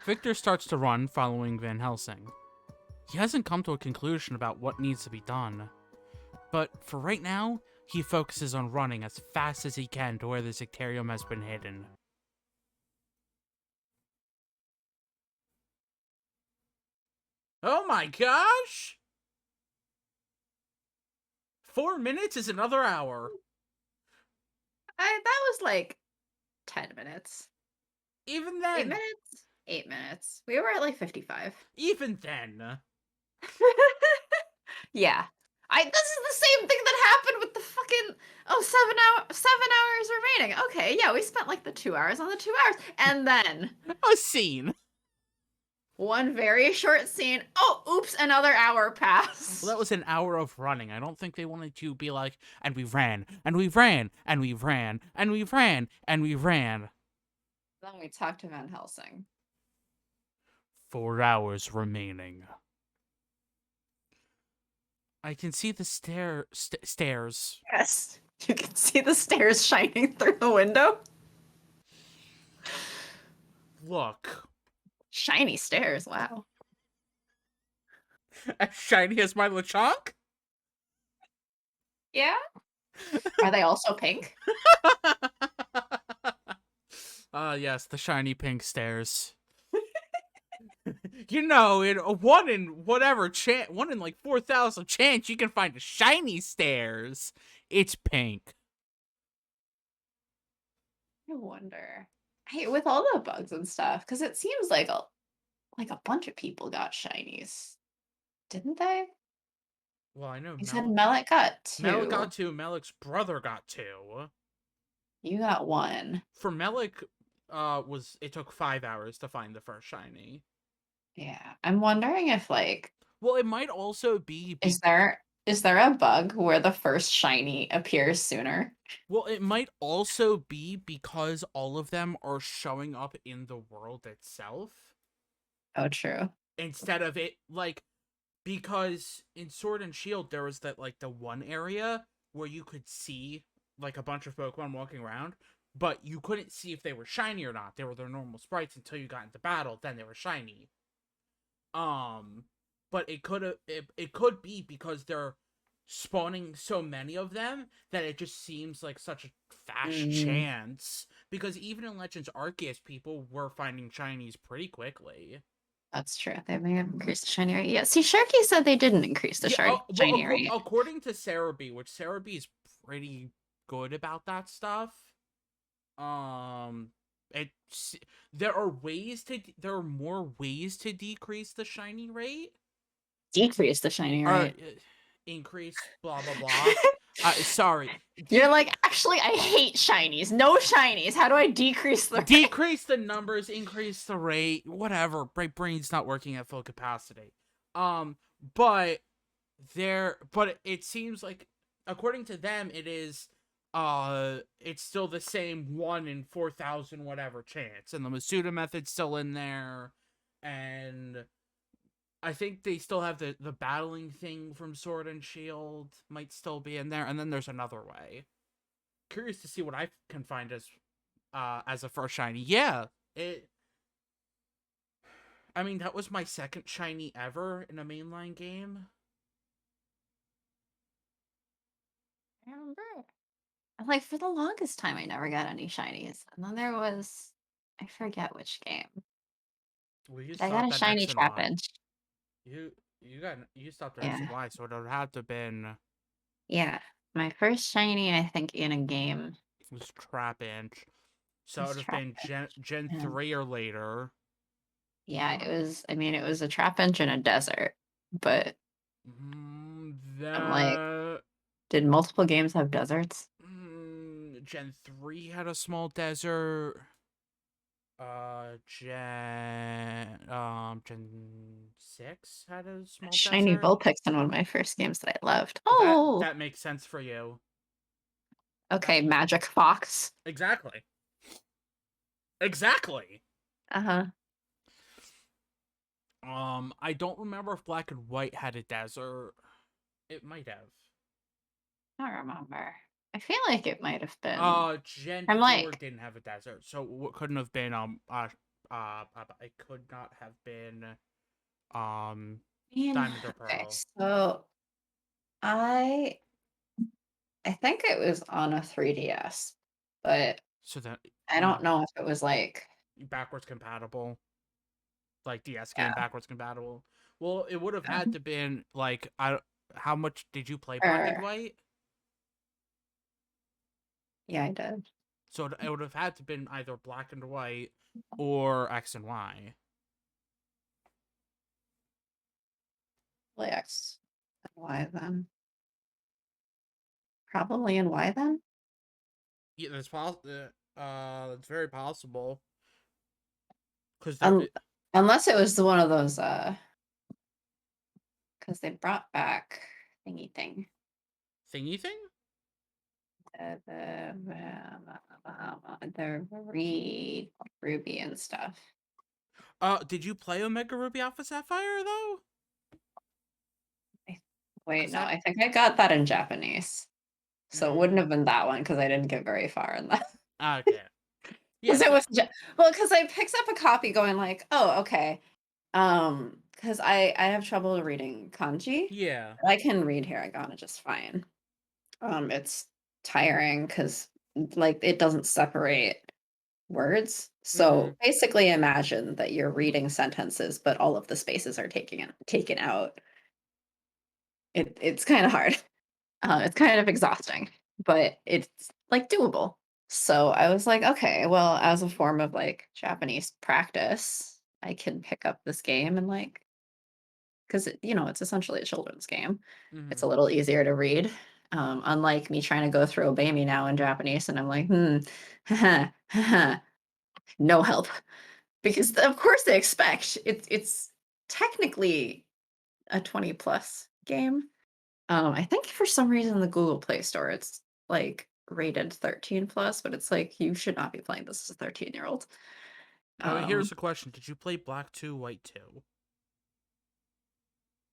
Victor starts to run, following Van Helsing. He hasn't come to a conclusion about what needs to be done. But for right now, he focuses on running as fast as he can to where the Zectarium has been hidden. Oh my gosh! 4 minutes is another hour. That was like 10 minutes. Even then. 8 minutes? 8 minutes. We were at like 55. Even then. Yeah. This is the same thing that happened with the fucking 7 hours remaining. Okay, yeah, we spent like the 2 hours on the 2 hours. And then A scene. One very short scene. Oh, oops, another hour passed. Well, that was an hour of running. I don't think they wanted to be like, and we ran, and we ran, and we ran, and we ran, and we ran. Then we talked to Van Helsing. 4 hours remaining. I can see the stairs. Yes. You can see the stairs shining through the window. Look. Shiny stairs, wow. As shiny as my LeChonk? Yeah? Are they also pink? Yes, the shiny pink stairs. You know, in a 1 in whatever chance, 1 in like 4,000 chance you can find a shiny stairs. It's pink. I wonder. Hey, with all the bugs and stuff, because it seems like a bunch of people got shinies, didn't they? Well, I know You said Melik got 2. Melik got 2. Melik's brother got 2. You got 1. For Melik, it took 5 hours to find the first shiny. Yeah, I'm wondering if Well, it might also be is there a bug where the first shiny appears sooner? Well, it might also be because all of them are showing up in the world itself. Oh, true. Instead of it, because in Sword and Shield, there was that, the one area where you could see, a bunch of Pokemon walking around, but you couldn't see if they were shiny or not. They were their normal sprites until you got into battle, then they were shiny. But it could be because they're spawning so many of them that it just seems like such a fast chance. Because even in Legends Arceus, people were finding shinies pretty quickly. That's true. They may have increased the shiny rate. Yeah, see, Sharky said they didn't increase the shiny rate. According to Cerebi, which Cerebi is pretty good about that stuff, there are more ways to decrease the shiny rate. Decrease the shiny rate. Increase, blah, blah, blah. Sorry. You're like, actually, I hate shinies. No shinies. How do I decrease the rate? Decrease the numbers, increase the rate, whatever. My brain's not working at full capacity. But it seems like, according to them, it's still the same 1 in 4,000 whatever chance. And the Masuda method's still in there. And I think they still have the battling thing from Sword and Shield might still be in there, and then there's another way. Curious to see what I can find as a first shiny. Yeah, I mean, that was my second shiny ever in a mainline game. I remember. For the longest time, I never got any shinies, and then there was, I forget which game. Well, I got a shiny Trapinch. You stopped at X and Y, so it would have to have been. Yeah, my first shiny, I think, in a game was Trapinch. So it would have been Gen 3 or later. Yeah, it was. I mean, it was a Trapinch in a desert, but I'm like, did multiple games have deserts? Gen 3 had a small desert. Gen 6 had a small Shiny desert. Vulpix in one of my first games that I loved. Oh, that makes sense for you. Okay, Magic Fox. Exactly. Uh-huh. I don't remember if Black and White had a desert. It might have. I don't remember. I feel like it might have been. Gen 4 didn't have a desert, so it couldn't have been it could not have been Diamond or Pearl. Okay, so I think it was on a 3DS, but I don't know if it was backwards compatible. Like DS game backwards compatible. Well, it would have had to been how much did you play Black and White? Yeah, I did. So it would have had to been either Black and White or X and Y. Play X and Y then. Probably in Y then? Yeah, that's possible. It's very possible. Because Unless it was one of those, because they brought back thingy thing. Thingy thing? The Ruby and stuff. Did you play Omega Ruby Alpha Sapphire, though? Wait, no, I think I got that in Japanese. So it wouldn't have been that one because I didn't get very far in that. Okay. Because it was because I picked up a copy going like, oh, okay. Because I have trouble reading kanji. Yeah. I can read hiragana just fine. It's tiring because like it doesn't separate words. So basically imagine that you're reading sentences, but all of the spaces are taken out. It's kind of hard. It's kind of exhausting, but it's like doable. So I was like, okay, well, as a form of like Japanese practice, I can pick up this game and like, because it's essentially a children's game. It's a little easier to read. Unlike me trying to go through Obey Me Now in Japanese, and I'm like, no help, because of course they expect it's technically a 20+ game. I think for some reason the Google Play Store it's like rated 13+, but it's like you should not be playing this as a 13-year-old. Here's a question. Did you play Black 2, White 2?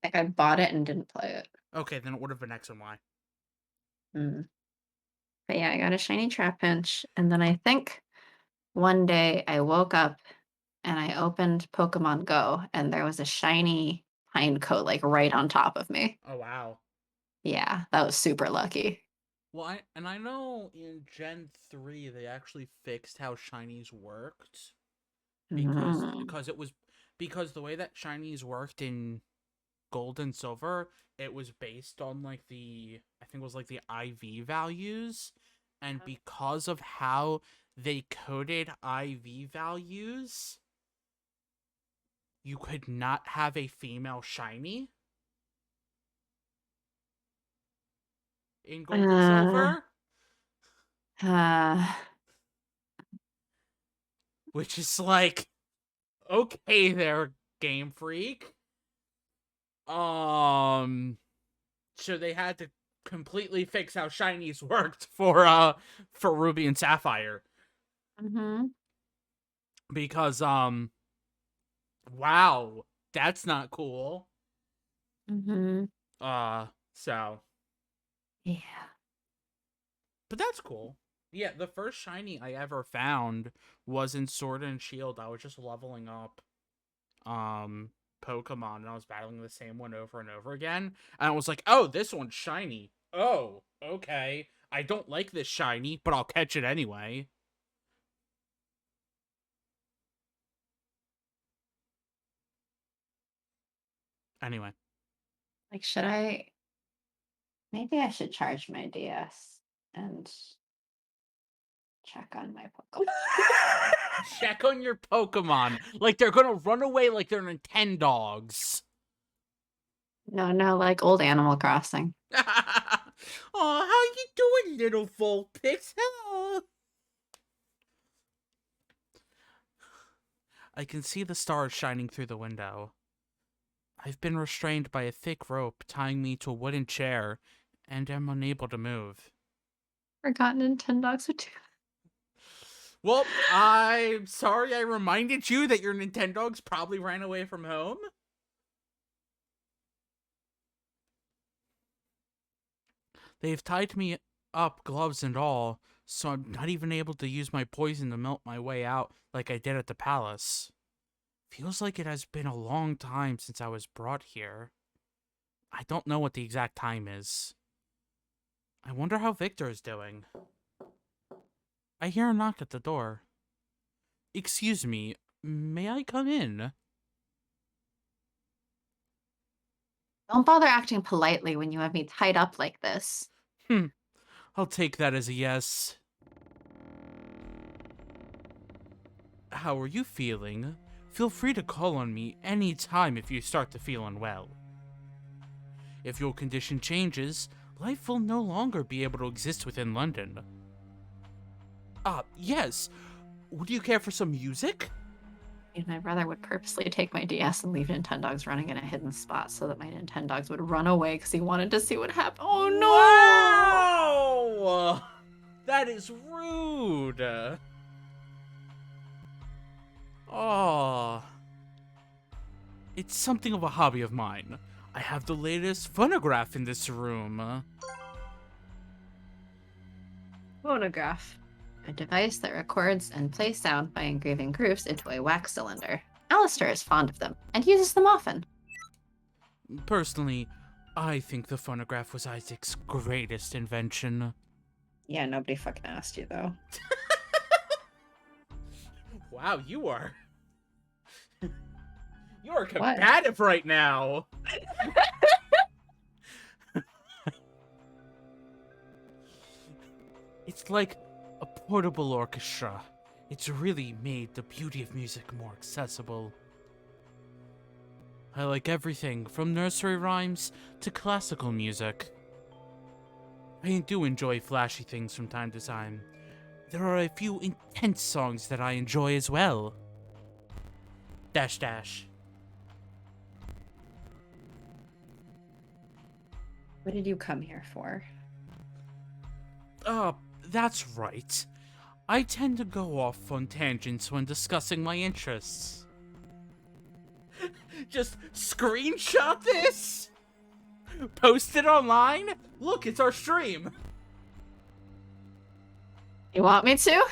Like I bought it and didn't play it. Okay, then it would have been X and Y. But yeah, I got a shiny Trapinch, and then I think one day I woke up and I opened Pokemon Go, and there was a shiny Pinecoat like right on top of me. Oh, wow. Yeah, that was super lucky. Well, I know in Gen 3 they actually fixed how shinies worked. Because it was because the way that shinies worked in Gold and Silver, it was based on like I think it was like the IV values, and because of how they coded IV values, you could not have a female shiny in Gold and Silver. Which is like, okay there, Game Freak. So they had to completely fix how shinies worked for Ruby and Sapphire. Because wow, that's not cool. So yeah. But that's cool. Yeah, the first shiny I ever found was in Sword and Shield. I was just leveling up Pokemon, and I was battling the same one over and over again. And I was like, oh, this one's shiny. Oh, okay. I don't like this shiny, but I'll catch it anyway. Anyway. Like, maybe I should charge my DS and check on my Pokemon. Check on your Pokemon. Like they're gonna run away like they're Nintendogs. No, like old Animal Crossing. Oh, how you doing, little Vulpix? Hello. I can see the stars shining through the window. I've been restrained by a thick rope tying me to a wooden chair, and am unable to move. Forgot Nintendogs would do that. Well, I'm sorry I reminded you that your Nintendogs probably ran away from home. They've tied me up, gloves and all, so I'm not even able to use my poison to melt my way out like I did at the palace. Feels like it has been a long time since I was brought here. I don't know what the exact time is. I wonder how Victor is doing. I hear a knock at the door. Excuse me, may I come in? Don't bother acting politely when you have me tied up like this. I'll take that as a yes. How are you feeling? Feel free to call on me any time if you start to feel unwell. If your condition changes, life will no longer be able to exist within London. Yes. Would you care for some music? And my brother would purposely take my DS and leave Nintendogs running in a hidden spot so that my Nintendogs would run away because he wanted to see what happened. Oh no! Wow! That is rude. Oh. It's something of a hobby of mine. I have the latest phonograph in this room. Phonograph. A device that records and plays sound by engraving grooves into a wax cylinder. Alistair is fond of them and uses them often. Personally, I think the phonograph was Isaac's greatest invention. Yeah, nobody fucking asked you, though. Wow, you are... You are combative right now. It's like a portable orchestra. It's really made the beauty of music more accessible. I like everything from nursery rhymes to classical music. I do enjoy flashy things from time to time. There are a few intense songs that I enjoy as well. Dash dash. What did you come here for? That's right. I tend to go off on tangents when discussing my interests. Just screenshot this? Post it online? Look, it's our stream. You want me to?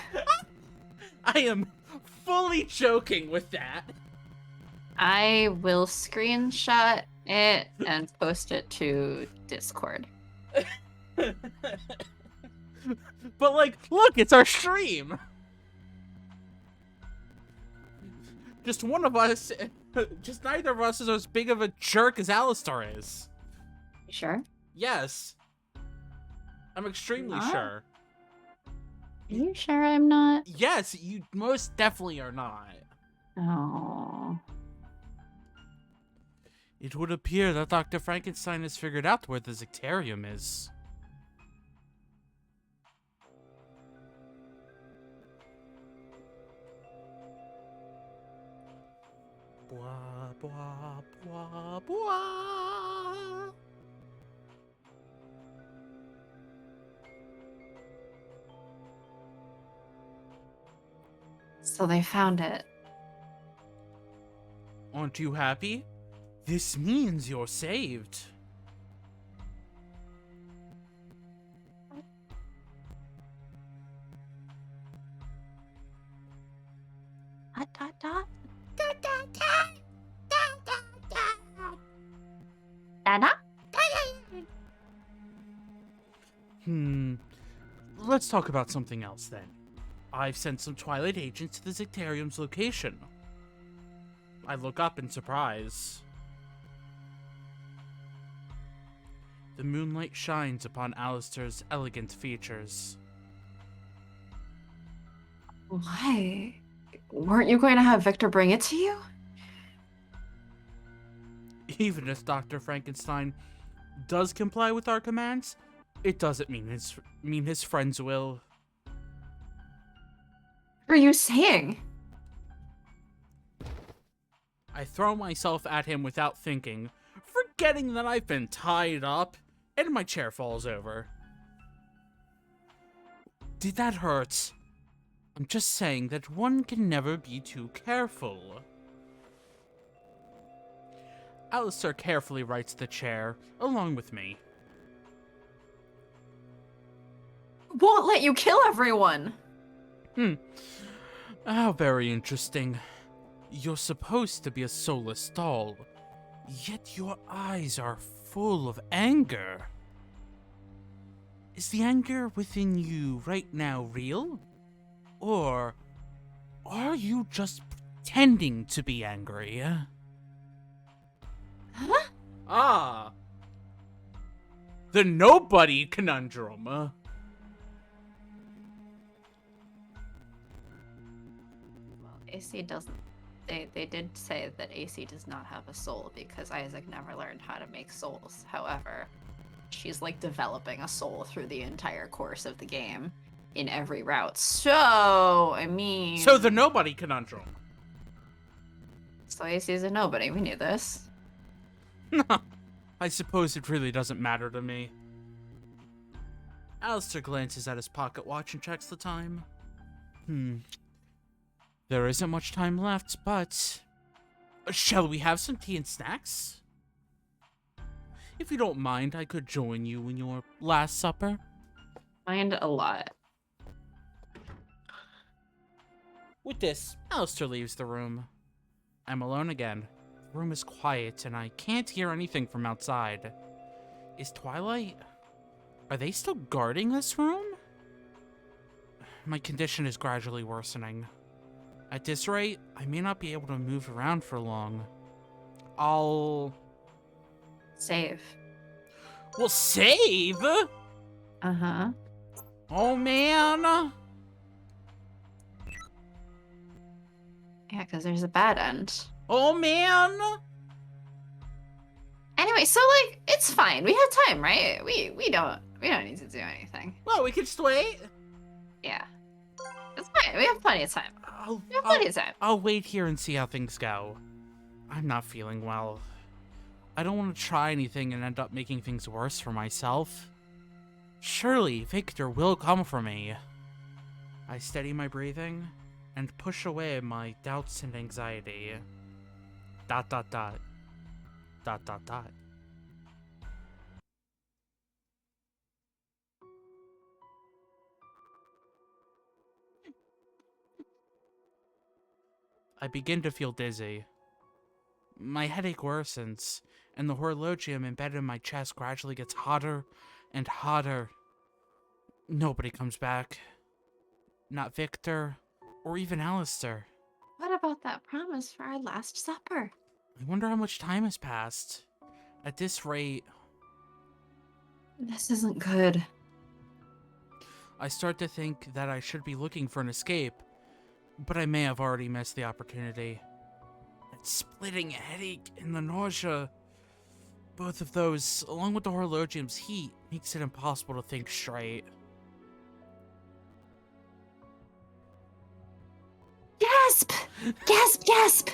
I am fully joking with that. I will screenshot it and post it to Discord. But like, look, it's our stream. Just one of us, just neither of us is as big of a jerk as Alistair is. You sure? Yes. I'm extremely sure. Are you sure I'm not? Yes, you most definitely are not. Oh. It would appear that Dr. Frankenstein has figured out where the Zicterium is. Blah, blah, blah, blah. So they found it. Aren't you happy? This means you're saved. Dot, dot, dot. Dada? Let's talk about something else then. I've sent some Twilight agents to the Zicterium's location. I look up in surprise. The moonlight shines upon Alistair's elegant features. Why? Weren't you going to have Victor bring it to you? Even if Dr. Frankenstein does comply with our commands, it doesn't mean his friends will. What are you saying? I throw myself at him without thinking, forgetting that I've been tied up, and my chair falls over. Did that hurt? I'm just saying that one can never be too careful. Alistair carefully rights the chair, along with me. Won't let you kill everyone! How very interesting. You're supposed to be a soulless doll, yet your eyes are full of anger. Is the anger within you right now real? Or are you just pretending to be angry? Huh? Ah. The nobody conundrum. Well, AC doesn't. They did say that AC does not have a soul because Isaac never learned how to make souls. However, she's like developing a soul through the entire course of the game in every route. So, I mean... So the nobody conundrum. Soy season nobody. We knew this. I suppose it really doesn't matter to me. Alistair glances at his pocket watch and checks the time. There isn't much time left, but... Shall we have some tea and snacks? If you don't mind, I could join you in your last supper. Mind a lot. With this, Alistair leaves the room. I'm alone again. The room is quiet, and I can't hear anything from outside. Is Twilight... Are they still guarding this room? My condition is gradually worsening. At this rate, I may not be able to move around for long. I'll... Save. Well, save? Uh-huh. Oh, man! Yeah, because there's a bad end. Oh, man! Anyway, so like it's fine. We have time, right? We don't need to do anything. Well, we could just wait. Yeah. It's fine. We have plenty of time. We have plenty of time. I'll wait here and see how things go. I'm not feeling well. I don't want to try anything and end up making things worse for myself. Surely, Victor will come for me. I steady my breathing and push away my doubts and anxiety. ... Dot, dot, dot. Dot, dot, dot. I begin to feel dizzy. My headache worsens, and the horologium embedded in my chest gradually gets hotter and hotter. Nobody comes back. Not Victor, or even Alistair. What about that promise for our last supper? I wonder how much time has passed. At this rate, This isn't good. I start to think that I should be looking for an escape, but I may have already missed the opportunity. That splitting headache and the nausea, both of those, along with the horologium's heat, makes it impossible to think straight. Gasp! Gasp! Gasp!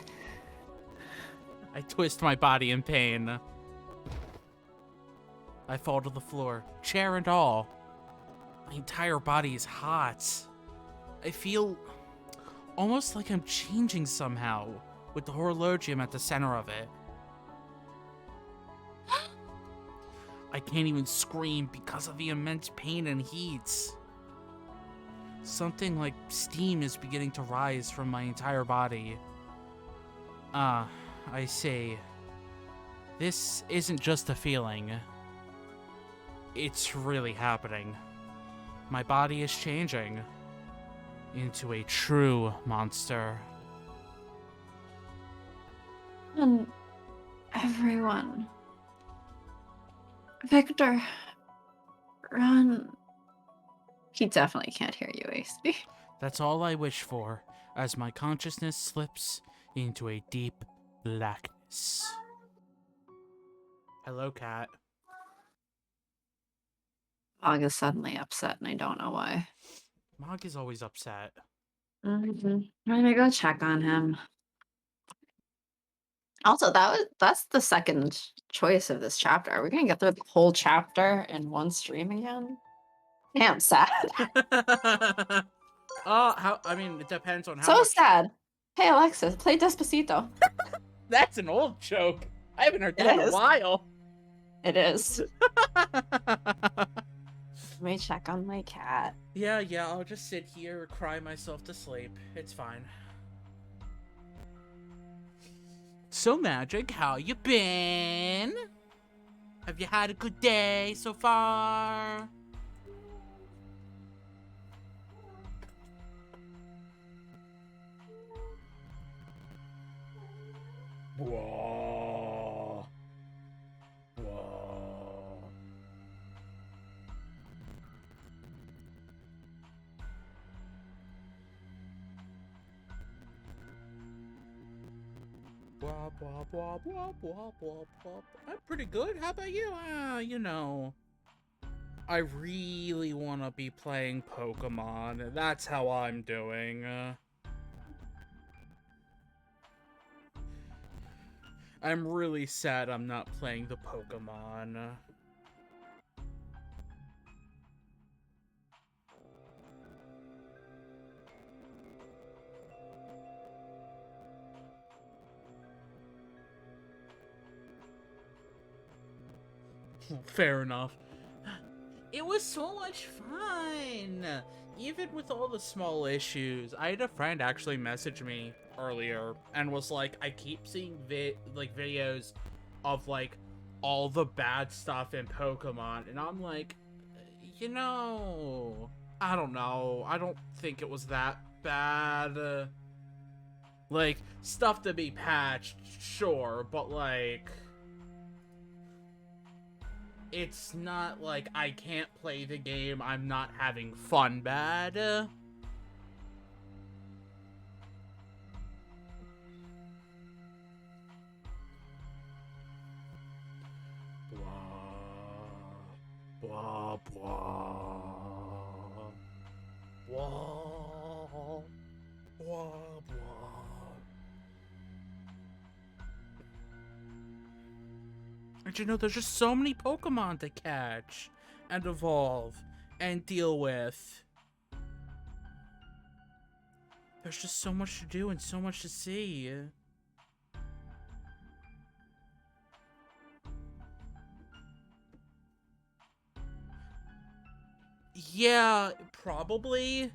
I twist my body in pain. I fall to the floor, chair and all. My entire body is hot. I feel almost like I'm changing somehow, with the horologium at the center of it. I can't even scream because of the immense pain and heat. Something like steam is beginning to rise from my entire body. I see. This isn't just a feeling. It's really happening. My body is changing into a true monster. And everyone. Victor. Run. He definitely can't hear you, AC. That's all I wish for, as my consciousness slips into a deep blackness. Hello, cat. Mog is suddenly upset, and I don't know why. Mog is always upset. I'm gonna go check on him. Also, that's the second choice of this chapter. Are we gonna get through the whole chapter in one stream again? Damn sad. I mean, it depends on how So much... sad. Hey Alexa, play Despacito. That's an old joke. I haven't heard It that in a is. while. It is. Let me check on my cat. Yeah, I'll just sit here, cry myself to sleep. It's fine. So, Magic, how you been? Have you had a good day so far? Whoa. Whoa. Blah, blah, blah, blah, blah, blah, blah. I'm pretty good. How about you? You know, I really want to be playing Pokemon. That's how I'm doing. I'm really sad I'm not playing the Pokemon. Fair enough. It was so much fun! Even with all the small issues. I had a friend actually message me earlier and was like, I keep seeing videos of like all the bad stuff in Pokemon, and I'm like, you know, I don't know. I don't think it was that bad. Like, stuff to be patched, sure, but like, it's not like I can't play the game, I'm not having fun bad. Blah, blah, blah. Blah, blah, blah. And you know, there's just so many Pokemon to catch and evolve and deal with. There's just so much to do and so much to see. Yeah, probably.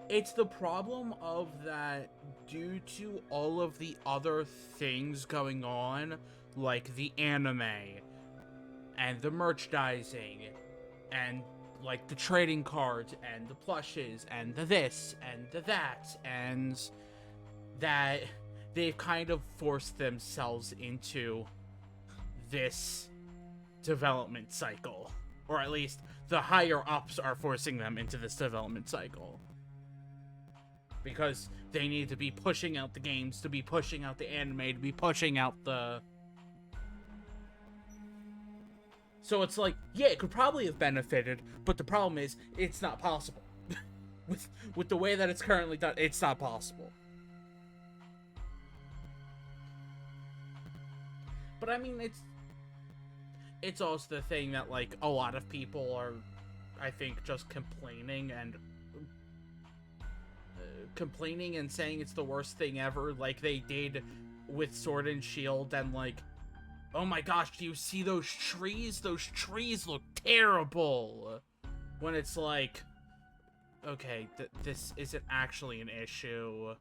It's the problem of that due to all of the other things going on, like the anime and the merchandising and like the trading cards and the plushes and the this and the that, and that they've kind of forced themselves into this development cycle, or at least the higher ups are forcing them into this development cycle. Because they need to be pushing out the games, to be pushing out the anime, to be pushing out the... So it's like, yeah, it could probably have benefited, but the problem is, it's not possible. with the way that it's currently done, it's not possible. But I mean, it's also the thing that, like, a lot of people are, I think, just complaining and saying it's the worst thing ever, like they did with Sword and Shield, and like, oh my gosh, do you see those trees? Those trees look terrible! When it's like, okay, this isn't actually an issue.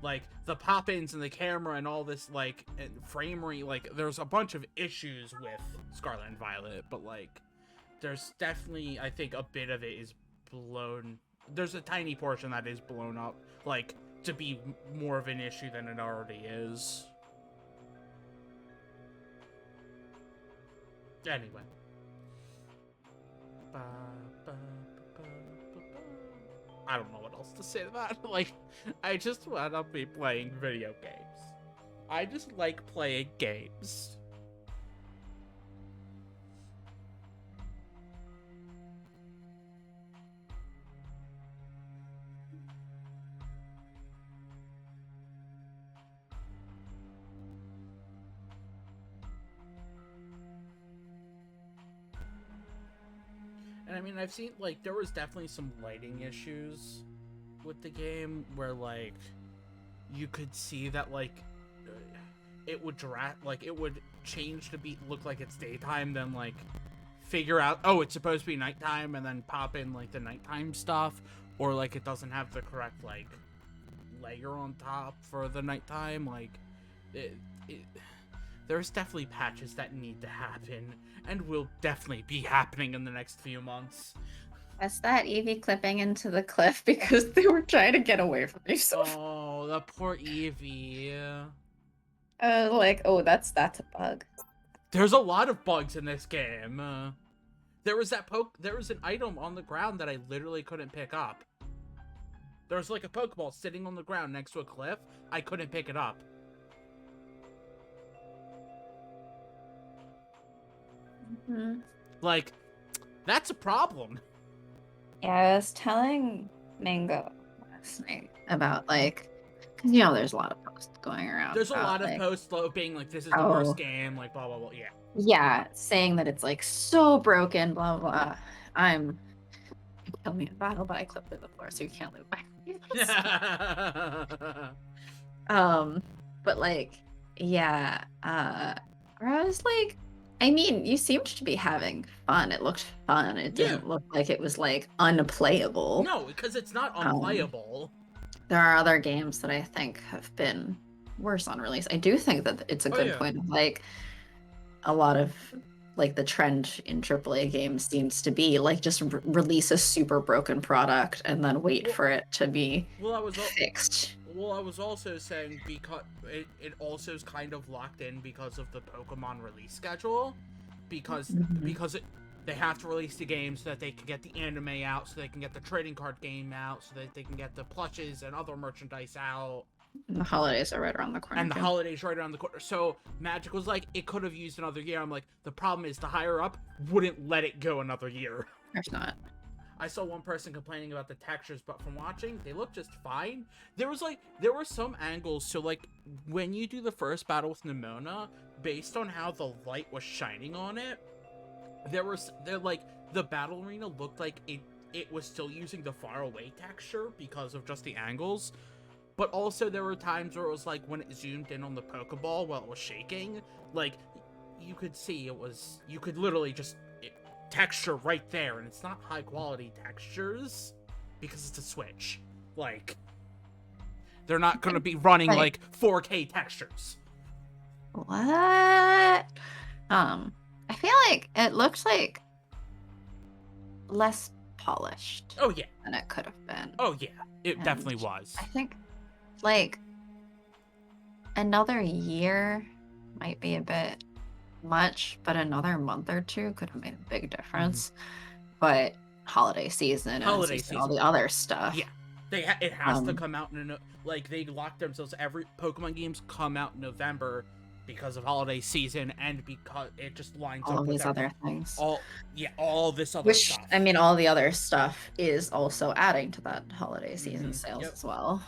Like, the pop-ins and the camera and all this, like, and frame rate, like, there's a bunch of issues with Scarlet and Violet, but, like, there's definitely, I think, a bit of it is blown. There's a tiny portion that is blown up, like, to be more of an issue than it already is. Anyway. I don't know what else to say to that. Like, I just want to be playing video games. I just like playing games. And I mean, I've seen, like, there was definitely some lighting issues with the game where, like, you could see that, like, it would it would change to look like it's daytime, then, like, figure out, oh, it's supposed to be nighttime, and then pop in, like, the nighttime stuff, or, like, it doesn't have the correct, like, layer on top for the nighttime. Like, there's definitely patches that need to happen, and will definitely be happening in the next few months. That's that Eevee clipping into the cliff because they were trying to get away from me. So Oh, the poor Eevee. like, oh, that's a bug. There's a lot of bugs in this game. There was an item on the ground that I literally couldn't pick up. There was like a Pokeball sitting on the ground next to a cliff. I couldn't pick it up. Mm-hmm. Like, that's a problem. Yeah, I was telling Mango last night about like, because you know there's a lot of posts going around. There's a about, lot of like, posts being like, this is the oh, worst game, like blah blah blah. Yeah. yeah, saying that it's like so broken, blah blah. Blah. I'm kill me in battle, but I clipped it before, so you can't loot my but like, yeah, or I was like, I mean, you seemed to be having fun. It looked fun. It Yeah. didn't look like it was like unplayable. No, because it's not unplayable. There are other games that I think have been worse on release. I do think that it's a good point of like a lot of like the trend in AAA games seems to be like just release a super broken product and then wait for it to be fixed. Well, I was also saying because it also is kind of locked in because of the Pokemon release schedule, because they have to release the game so that they can get the anime out, so they can get the trading card game out, so that they can get the plushes and other merchandise out. And the holidays are right around the corner. And the holidays right around the corner. So Magic was like, it could have used another year. I'm like, the problem is the higher up wouldn't let it go another year. There's not. I saw one person complaining about the textures, but from watching, they look just fine. There were some angles, so like when you do the first battle with Nimona, based on how the light was shining on it, the battle arena looked like it was still using the far away texture because of just the angles. But also there were times where it was like when it zoomed in on the Pokeball while it was shaking, like you could see you could literally just texture right there, and it's not high quality textures because it's a Switch. Like they're not going to be running like 4K textures. What? I feel like it looks like less polished. Oh yeah. Than it could have been. Oh yeah. It definitely was. I think like another year might be a bit much, but another month or two could have made a big difference. But holiday season and all the other stuff. Yeah. It has to come out in like they locked themselves. Every Pokemon games come out in November because of holiday season and because it just lines all up of with these other things. All this other stuff. I mean, all the other stuff is also adding to that holiday season sales as well.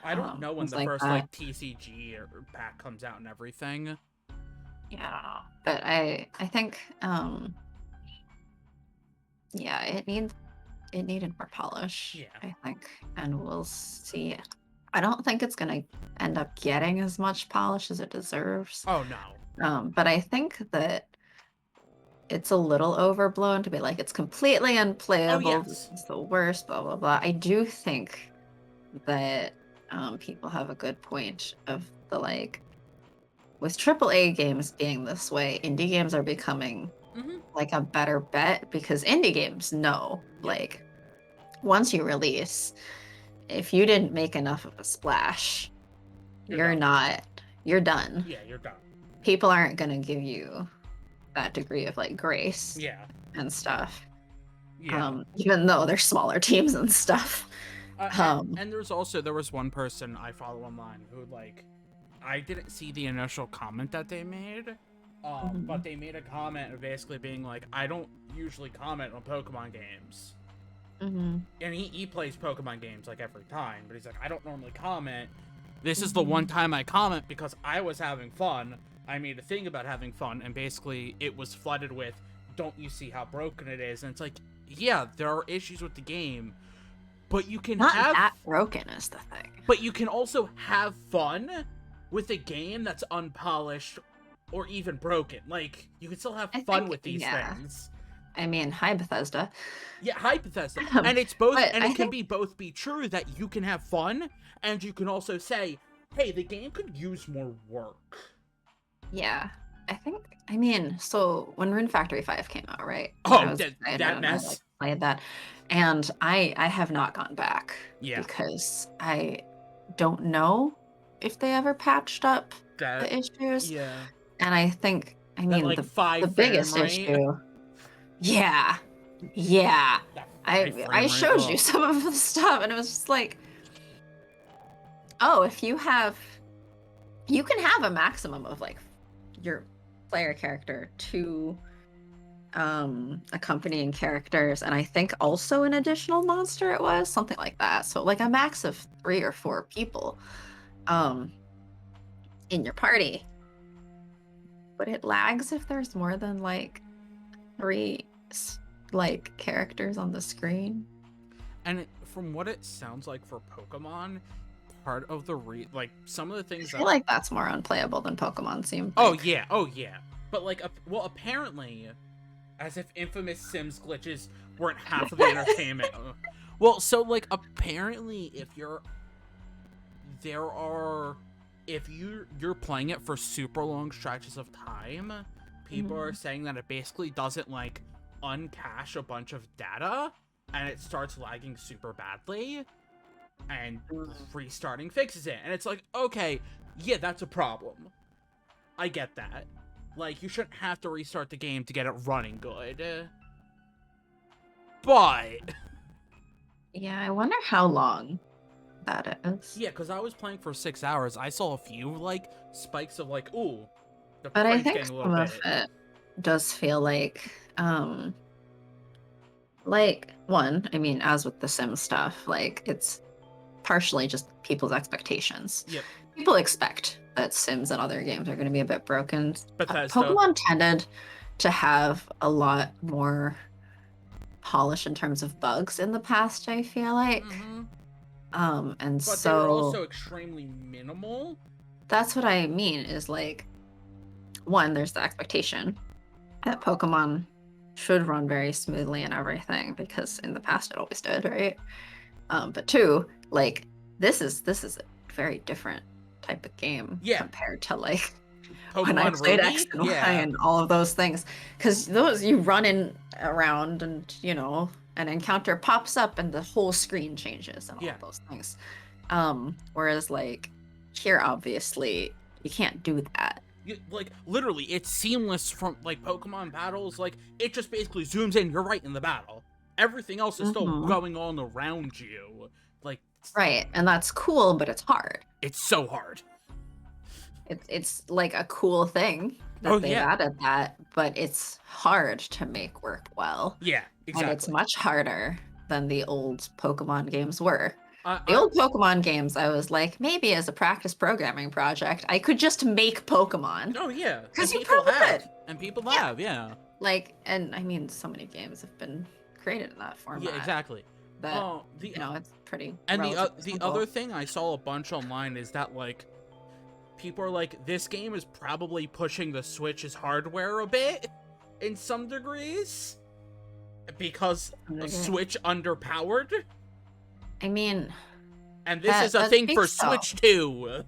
I don't know when the first like TCG or pack comes out and everything. Yeah, I don't know. But I think yeah, it needed more polish. Yeah. I think. And we'll see. I don't think it's gonna end up getting as much polish as it deserves. Oh no. But I think that it's a little overblown to be like it's completely unplayable. Oh, yes. It's the worst, blah blah blah. I do think that people have a good point of the like with AAA games being this way, indie games are becoming like a better bet because indie games know like once you release, if you didn't make enough of a splash, you're done. Yeah, you're done. People aren't going to give you that degree of like grace and stuff. Yeah. Even though they're smaller teams and stuff. And there was one person I follow online who like I didn't see the initial comment that they made, but they made a comment basically being like, I don't usually comment on Pokemon games. And he plays Pokemon games like every time, but he's like, I don't normally comment. This is the one time I comment because I was having fun. I made a thing about having fun, and basically it was flooded with, don't you see how broken it is? And it's like, yeah, there are issues with the game, but you can not that broken is the thing. But you can also have fun with a game that's unpolished or even broken. Like, you can still have fun with these things. I mean, hi Bethesda. Yeah, hi Bethesda. And it's both, and it can be both be true that you can have fun, and you can also say, hey, the game could use more work. Yeah, I mean, so when Rune Factory 5 came out, right? Oh, that mess. I played that, and I have not gone back. Yeah. Because I don't know if they ever patched up the issues. Yeah. And I think, I mean, like the biggest issue. Yeah. Yeah. I showed you some of the stuff, and it was just like, oh, if you can have a maximum of like your player character 2 accompanying characters, and I think also an additional monster it was, something like that. So like a max of 3 or 4 people um in your party. But it lags if there's more than like 3 like characters on the screen. And from what it sounds like for Pokemon, part of the like some of the things I feel like that's more unplayable than Pokemon seems Oh like. yeah, but like, well, apparently, as if infamous Sims glitches weren't half of the entertainment. Well, so like apparently, if you're playing it for super long stretches of time, people are saying that it basically doesn't like uncache a bunch of data, and it starts lagging super badly, and restarting fixes it. And it's like, okay, yeah, that's a problem. I get that. Like, you shouldn't have to restart the game to get it running good. But Yeah, I wonder how long that is. yeah, because I was playing for 6 hours. I saw a few, like, spikes of, like, ooh, the But I frame's think getting a some little of bit. it does feel like one, I mean, as with the Sim stuff, like it's partially just people's expectations. Yep. People expect that Sims and other games are going to be a bit broken. Bethesda. Pokemon tended to have a lot more polish in terms of bugs in the past, I feel like. And But so they were also extremely minimal. that's what I mean is like, one, there's the expectation that Pokemon should run very smoothly and everything, because in the past it always did, right? But two, like this is a very different type of game compared to like Pokemon when I played Ruby? X and Y and all of those things, because those you run in around and an encounter pops up and the whole screen changes and all of those things. Whereas like here, obviously you can't do that. Like, literally, it's seamless from, like, Pokemon battles. Like, it just basically zooms in, you're right in the battle. Everything else is still going on around you. Like, right, and that's cool, but it's hard. It's so hard. It's like a cool thing that they've added that, but it's hard to make work well. Yeah, exactly. And it's much harder than the old Pokemon games were. The old Pokemon games, I was like, maybe as a practice programming project, I could just make Pokemon. Oh, yeah. Because you probably could. And people have, yeah. Like, and I mean, so many games have been created in that format. Yeah, exactly. That, it's pretty And the other thing I saw a bunch online is that, like, people are like, this game is probably pushing the Switch's hardware a bit, in some degrees, because Switch underpowered. I mean, and this is a thing for Switch too.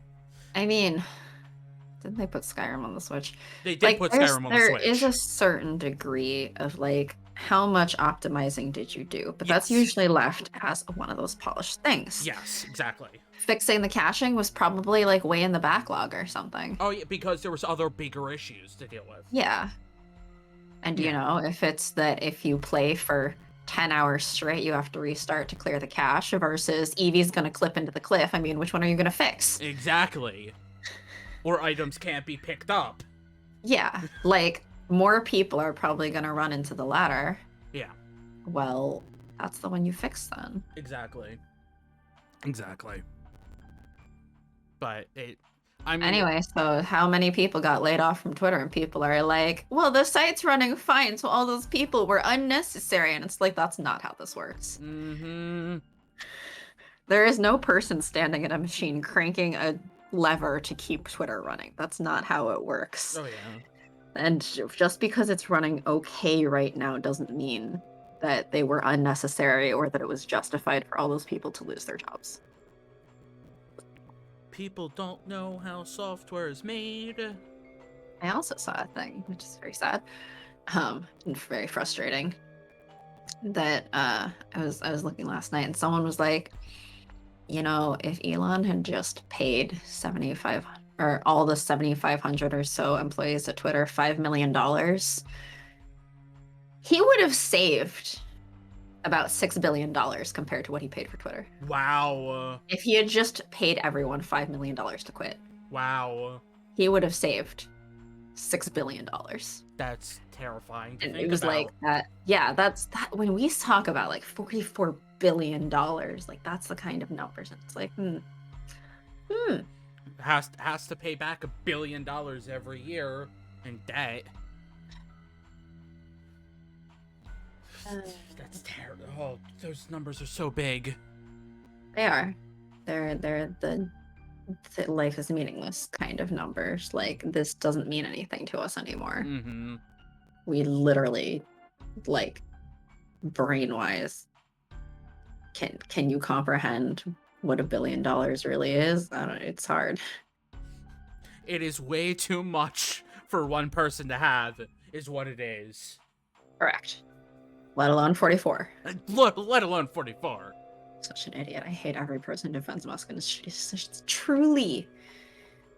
I mean, didn't they put Skyrim on the Switch? They did put Skyrim on the Switch. There is a certain degree of like, how much optimizing did you do? But that's usually left as one of those polished things. Yes, exactly. Fixing the caching was probably like way in the backlog or something. Oh yeah, because there was other bigger issues to deal with. Yeah. And if it's that if you play for 10 hours straight, you have to restart to clear the cache versus Eevee's gonna clip into the cliff. I mean, which one are you gonna fix? Exactly. Or items can't be picked up. Yeah, like more people are probably gonna run into the latter. Yeah. Well, that's the one you fix then. Exactly. But anyway, so how many people got laid off from Twitter? And people are like, well, the site's running fine, so all those people were unnecessary. And it's like, that's not how this works. There is no person standing at a machine cranking a lever to keep Twitter running. That's not how it works. Oh, yeah. And just because it's running okay right now doesn't mean that they were unnecessary or that it was justified for all those people to lose their jobs. People don't know how software is made. I also saw a thing, which is very sad, and very frustrating. That I was looking last night, and someone was like, if Elon had just paid all the 7,500 or so employees at Twitter $5 million, he would have saved about $6 billion compared to what he paid for Twitter. Wow. If he had just paid everyone $5 million to quit. Wow. He would have saved $6 billion. That's terrifying to And think it was about. like that. Yeah, that's that. When we talk about like $44 billion, like that's the kind of numbers. And it's like, Has to pay back $1 billion every year in debt. That's terrible. Oh, those numbers are so big. They are. They're the life is meaningless kind of numbers. Like, this doesn't mean anything to us anymore. Mm-hmm. We literally, like, brain-wise, can you comprehend what $1 billion really is? I don't know. It's hard. It is way too much for one person to have, is what it is. Correct. Let alone 44. Let alone 44. Such an idiot. I hate every person who defends Musk in the streets. Truly.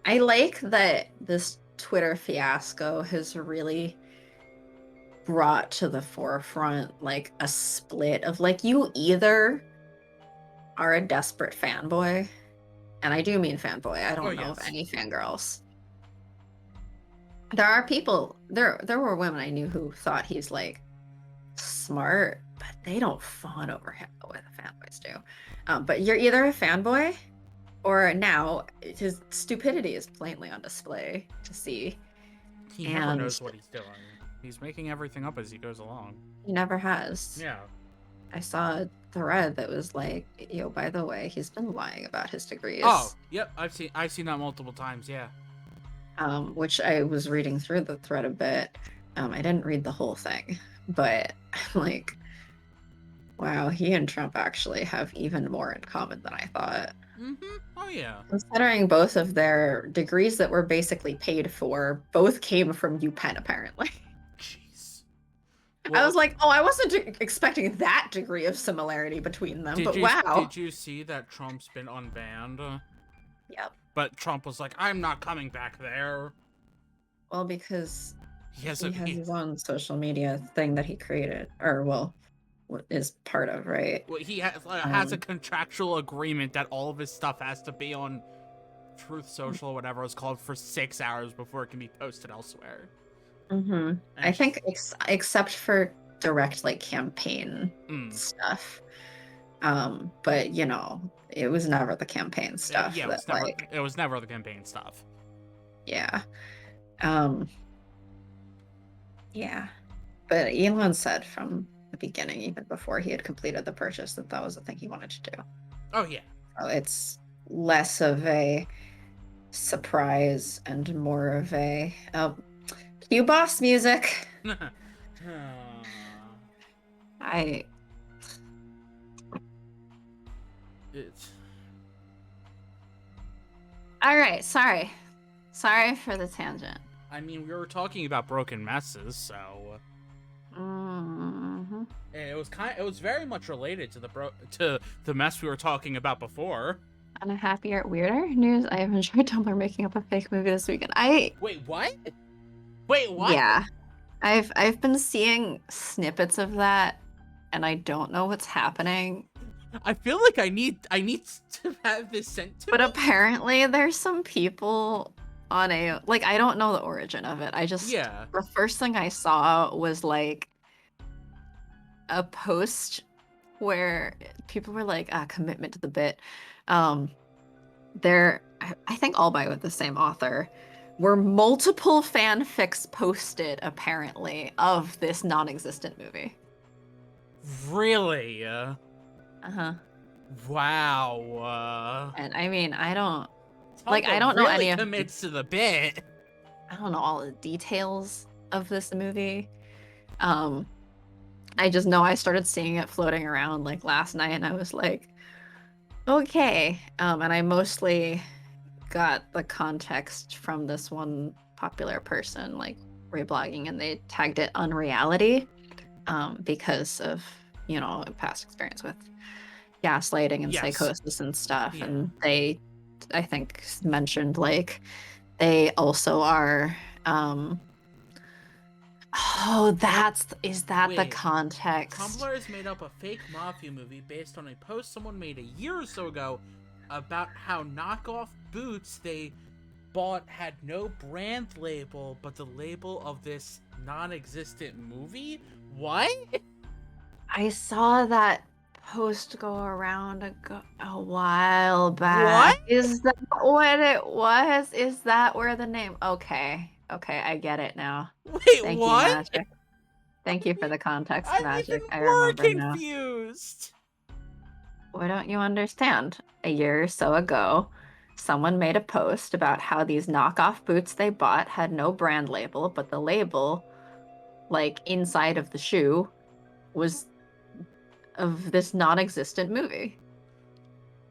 I like that this Twitter fiasco has really brought to the forefront like a split of like, you either are a desperate fanboy, and I do mean fanboy, I don't know of any fangirls. There are people, there were women I knew who thought he's like smart, but they don't fawn over him the way the fanboys do. But you're either a fanboy, or now his stupidity is plainly on display to see. He never knows what he's doing. He's making everything up as he goes along. He never has. Yeah. I saw a thread that was like, yo, by the way, he's been lying about his degrees. Oh, yep, I've seen that multiple times, yeah. Which I was reading through the thread a bit. I didn't read the whole thing, but I'm like, wow, he and Trump actually have even more in common than I thought. Mm-hmm. Oh, yeah. Considering both of their degrees that were basically paid for, both came from UPenn, apparently. Jeez. I was like, oh, I wasn't expecting that degree of similarity between them, but wow. Did you see that Trump's been unbanned? Yep. But Trump was like, I'm not coming back there. Well, because he has his own social media thing that he created, or, well, is part of, right? Well, he has a contractual agreement that all of his stuff has to be on Truth Social or whatever it's called for 6 hours before it can be posted elsewhere. Mm-hmm. I think except for direct like campaign stuff. But you know, it was never the campaign stuff. Yeah, it was never the campaign stuff. Yeah. Yeah. But Elon said from the beginning, even before he had completed the purchase, that was the thing he wanted to do. Oh yeah. So it's less of a surprise and more of a cue boss music. All right, sorry for the tangent. I mean, we were talking about broken messes, so it was very much related to the mess we were talking about before. On a happier, weirder news, I have enjoyed Tumblr making up a fake movie this weekend. Wait, what? Yeah, I've been seeing snippets of that, and I don't know what's happening. I feel like I need to have this sent to me. But apparently, there's some people on a I don't know the origin of it. The first thing I saw was like a post where people were like, commitment to the bit. There, I think all by with the same author, were multiple fanfics posted apparently of this non-existent movie. Really? Uh-huh. Wow. And I mean, I don't I don't know really any of commits to the bit. I don't know all the details of this movie. I just know I started seeing it floating around like last night, and I was like, okay. And I mostly got the context from this one popular person like reblogging, and they tagged it Unreality because of, you know, past experience with gaslighting and psychosis and stuff. Yeah. And they, I think, mentioned like they also are is that the context? Tumblr has made up a fake mafia movie based on a post someone made a year or so ago about how knockoff boots they bought had no brand label, but the label of this non-existent movie? What? I saw that post go around a while back. What? Is that what it was? Is that where the name? Okay, I get it now. Wait, Thank you, what? Magic. Thank you for the context, I'm Magic. even I more remember now. confused. Why don't you understand? A year or so ago, someone made a post about how these knockoff boots they bought had no brand label, but the label, like inside of the shoe, was of this non-existent movie.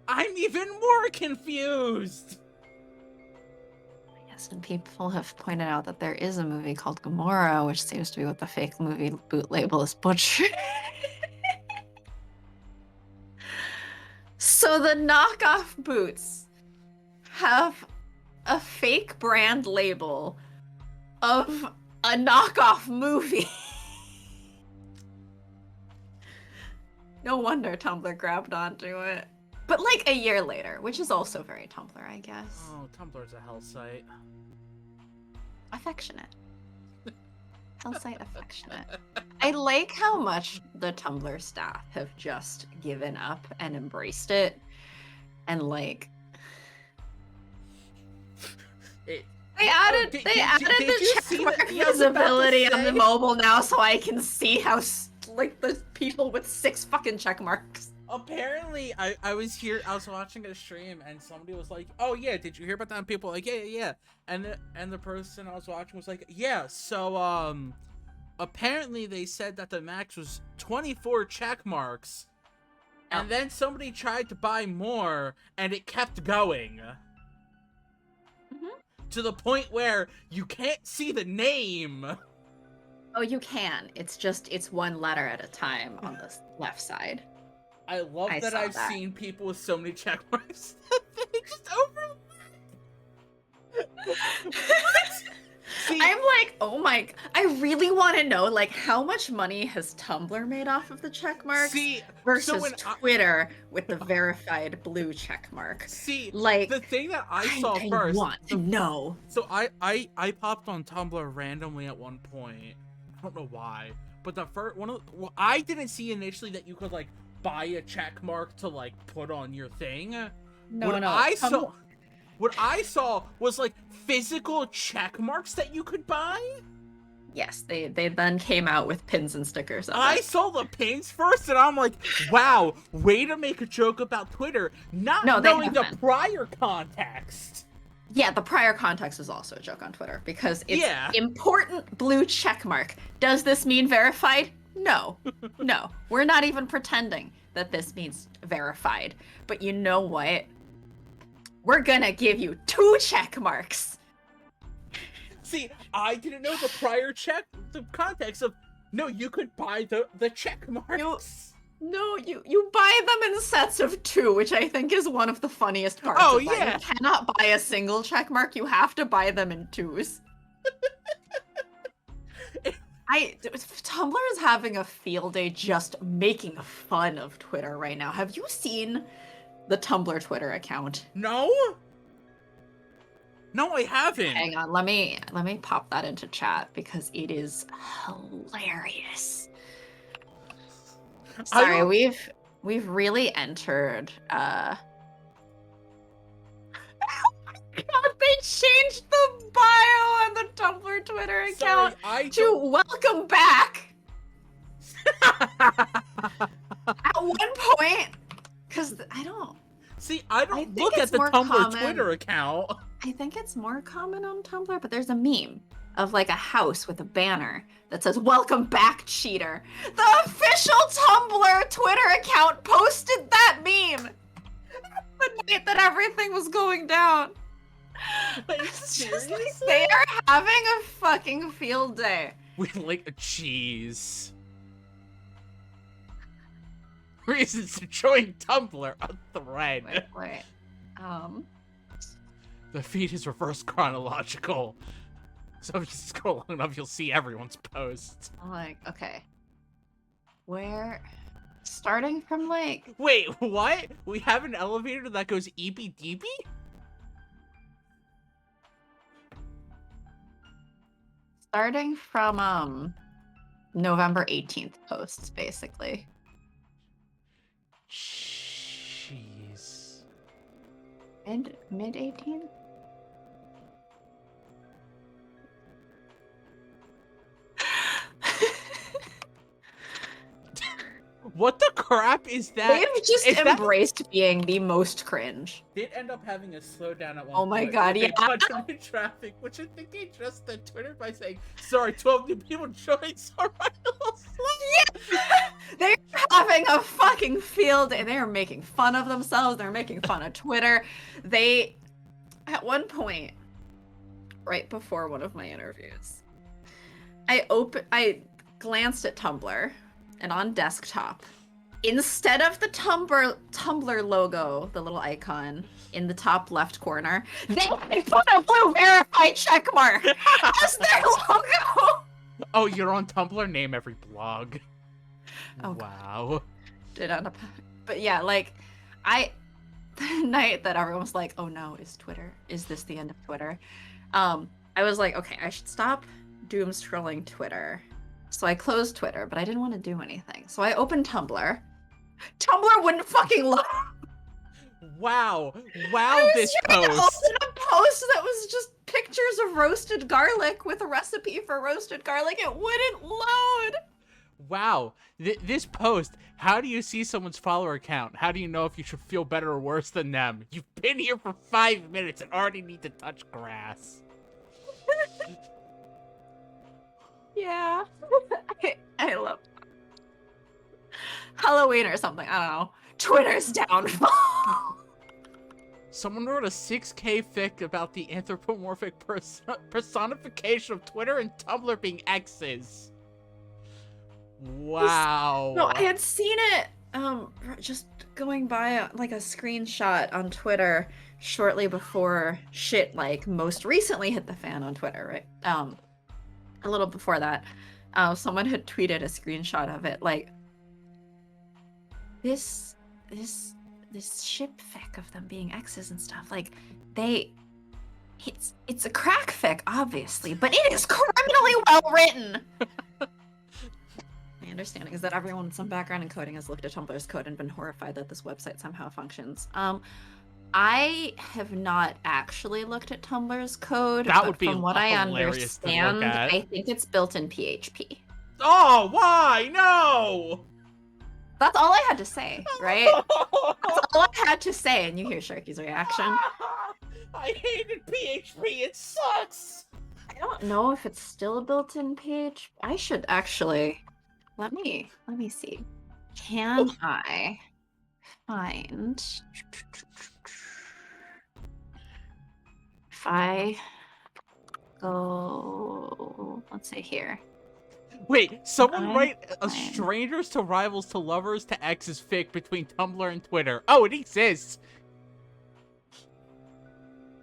I'm even more confused. Yes, and people have pointed out that there is a movie called Gamora, which seems to be what the fake movie boot label is butchered. So the knockoff boots have a fake brand label of a knockoff movie. No wonder Tumblr grabbed onto it. But like a year later, which is also very Tumblr, I guess. Oh, Tumblr's a hell site. Affectionate. Hell site affectionate. I like how much the Tumblr staff have just given up and embraced it. And like they added did the you check see mark that- yeah, I was about to visibility on the say. mobile now, so I can see how like the people with 6 fucking check marks. Apparently, I was watching a stream and somebody was like, "Oh yeah, did you hear about that?" And people were like, "Yeah." And the person I was watching was like, "Yeah, so apparently they said that the max was 24 check marks, and then somebody tried to buy more, and it kept going to the point where you can't see the name." Oh, you can. It's one letter at a time on the left side. I love I that saw I've that. seen people with so many check marks that they just overlap. See, I'm like, oh my! I really want to know, like, how much money has Tumblr made off of the check marks see, versus so when Twitter with the verified blue check mark. See, Like, the thing that I saw first. want to know. So I popped on Tumblr randomly at one point. I don't know why, but the first I didn't see initially that you could like buy a check mark to like put on your thing. What I saw was like physical check marks that you could buy. Yes, they then came out with pins and stickers of I it. saw the pins first, and I'm like, wow, way to make a joke about Twitter, not knowing the prior context. Yeah, the prior context is also a joke on Twitter because it's Yeah. important blue check mark. Does this mean verified? No. No. We're not even pretending that this means verified. But you know what? We're gonna give you 2 check marks. See, I didn't know the context of, no, you could buy the check marks. No, you buy them in sets of 2, which I think is one of the funniest parts Oh, of that. yeah. You cannot buy a single check mark, you have to buy them in 2s. Tumblr is having a field day just making fun of Twitter right now. Have you seen the Tumblr Twitter account? No, I haven't. Hang on, let me pop that into chat because it is hilarious. Sorry, we've really entered oh my god, they changed the bio on the Tumblr Twitter account to welcome back. At one point, because I don't look at the Tumblr common. Twitter account. I think it's more common on Tumblr, but there's a meme of like a house with a banner that says "Welcome back, cheater." The official Tumblr Twitter account posted that meme the night that everything was going down. It's just like they are having a fucking field day. With like a cheese. Reasons to join Tumblr, a thread. Wait. The feed is reverse chronological. So if you scroll long enough, you'll see everyone's posts. I'm like, okay. Where? Starting from like... Wait, what? We have an elevator that goes eepy deepy? Starting from November 18th posts, basically. Jeez. Mid 18th? What the crap is that? They've just Is that- embraced being the most cringe. Did end up having a slowdown at one Oh my point. God, They yeah. cut in traffic, which I think they addressed on Twitter by saying, sorry, 12 new people joined, sorry, a little slow. They're having a fucking field day. They're making fun of themselves. They're making fun of Twitter. They, at one point, right before one of my interviews, I glanced at Tumblr, and on desktop, instead of the Tumblr logo, the little icon in the top left corner, they put a blue verified check mark as their logo. Oh, you're on Tumblr? Name every blog. Oh, wow. Did end up, but yeah, like the night that everyone was like, "Oh no, is this the end of Twitter?" I was like, okay, I should stop doom scrolling Twitter. So I closed Twitter, but I didn't want to do anything. So I opened Tumblr. Tumblr wouldn't fucking load. Wow. I Wow, was this trying to post. open a post that was just pictures of roasted garlic with a recipe for roasted garlic. It wouldn't load. Wow. This post, how do you see someone's follower count? How do you know if you should feel better or worse than them? You've been here for 5 minutes and already need to touch grass. Yeah. I love Halloween or something. I don't know. Twitter's downfall. Someone wrote a 6K fic about the anthropomorphic personification of Twitter and Tumblr being X's. Wow. No, I had seen it just going by like a screenshot on Twitter shortly before shit like most recently hit the fan on Twitter, right? A little before that, someone had tweeted a screenshot of it, like this ship fic of them being exes and stuff. Like it's a crack fic, obviously, but it is criminally well written. My understanding is that everyone with some background in coding has looked at Tumblr's code and been horrified that this website somehow functions. I have not actually looked at Tumblr's code, That but would be from what I hilarious to look understand, at. I think it's built in PHP. Oh, why? No! That's all I had to say, right? That's all I had to say, and you hear Sharky's reaction. I hated PHP. It sucks. I don't know if it's still built in PHP. I should actually let me see. Can I find if I go, let's see here. Wait, someone I'm write a fine. strangers to rivals to lovers to exes fic between Tumblr and Twitter. Oh, it exists.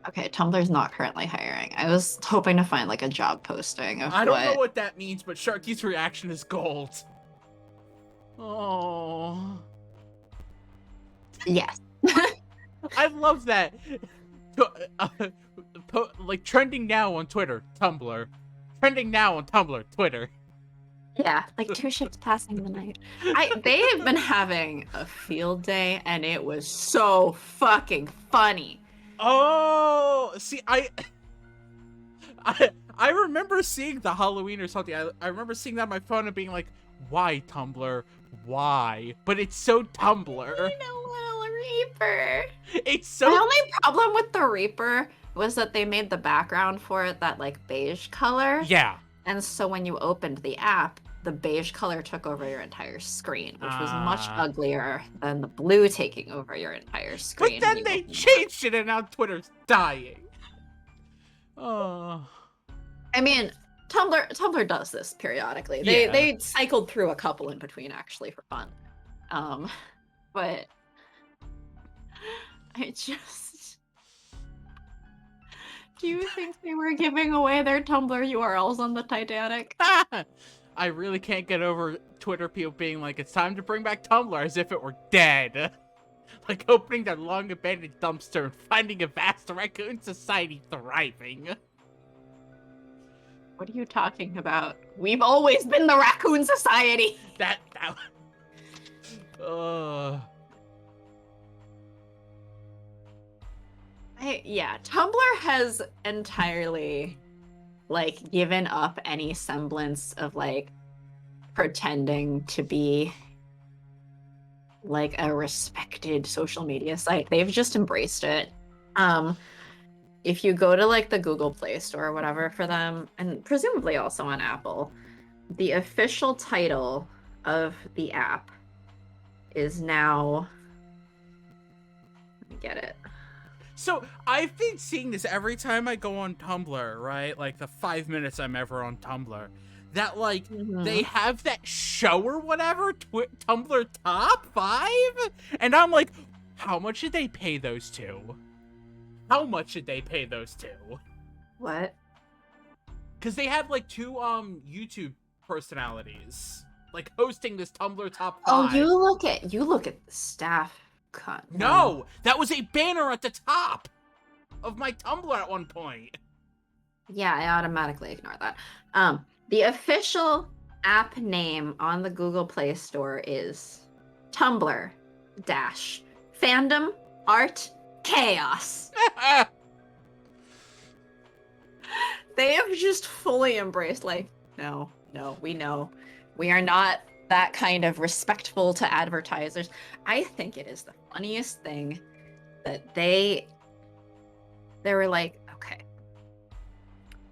Okay, Tumblr's not currently hiring. I was hoping to find like a job posting of I don't know what that means, but Sharky's reaction is gold. Oh. Yes. I love that. Like trending now on Twitter, Tumblr. Trending now on Tumblr, Twitter. Yeah, like 2 ships passing the night. They have been having a field day, and it was so fucking funny. Oh, see, I remember seeing the Halloween or something. I remember seeing that on my phone and being like, why Tumblr? Why? But it's so Tumblr. Little Reaper. It's so... My only problem with the Reaper was that they made the background for it that like beige color. Yeah. And so when you opened the app, the beige color took over your entire screen, which was much uglier than the blue taking over your entire screen. But then they changed it and now Twitter's dying. Oh. I mean, Tumblr does this periodically. Yeah. They cycled through a couple in between actually for fun. But I just... Do you think they were giving away their Tumblr URLs on the Titanic? I really can't get over Twitter people being like, it's time to bring back Tumblr as if it were dead. Like opening their long abandoned dumpster and finding a vast raccoon society thriving. What are you talking about? We've always been the Raccoon Society. That. Tumblr has entirely like given up any semblance of like pretending to be like a respected social media site. They've just embraced it. If you go to like the Google Play Store or whatever for them, and presumably also on Apple, the official title of the app is now, let me get it. So I've been seeing this every time I go on Tumblr, right? Like the 5 minutes I'm ever on Tumblr. That like they have that show or whatever, Tumblr Top 5, and I'm like, how much did they pay those two? How much did they pay those two? What? Because they have like two YouTube personalities like hosting this Tumblr Top 5. Oh, you look at the staff cut. No, that was a banner at the top of my Tumblr at one point. Yeah, I automatically ignore that. The official app name on the Google Play Store is Tumblr dash Fandom Art Chaos. They have just fully embraced like, no, we know. We are not that kind of respectful to advertisers. I think it is the funniest thing that they were like, okay,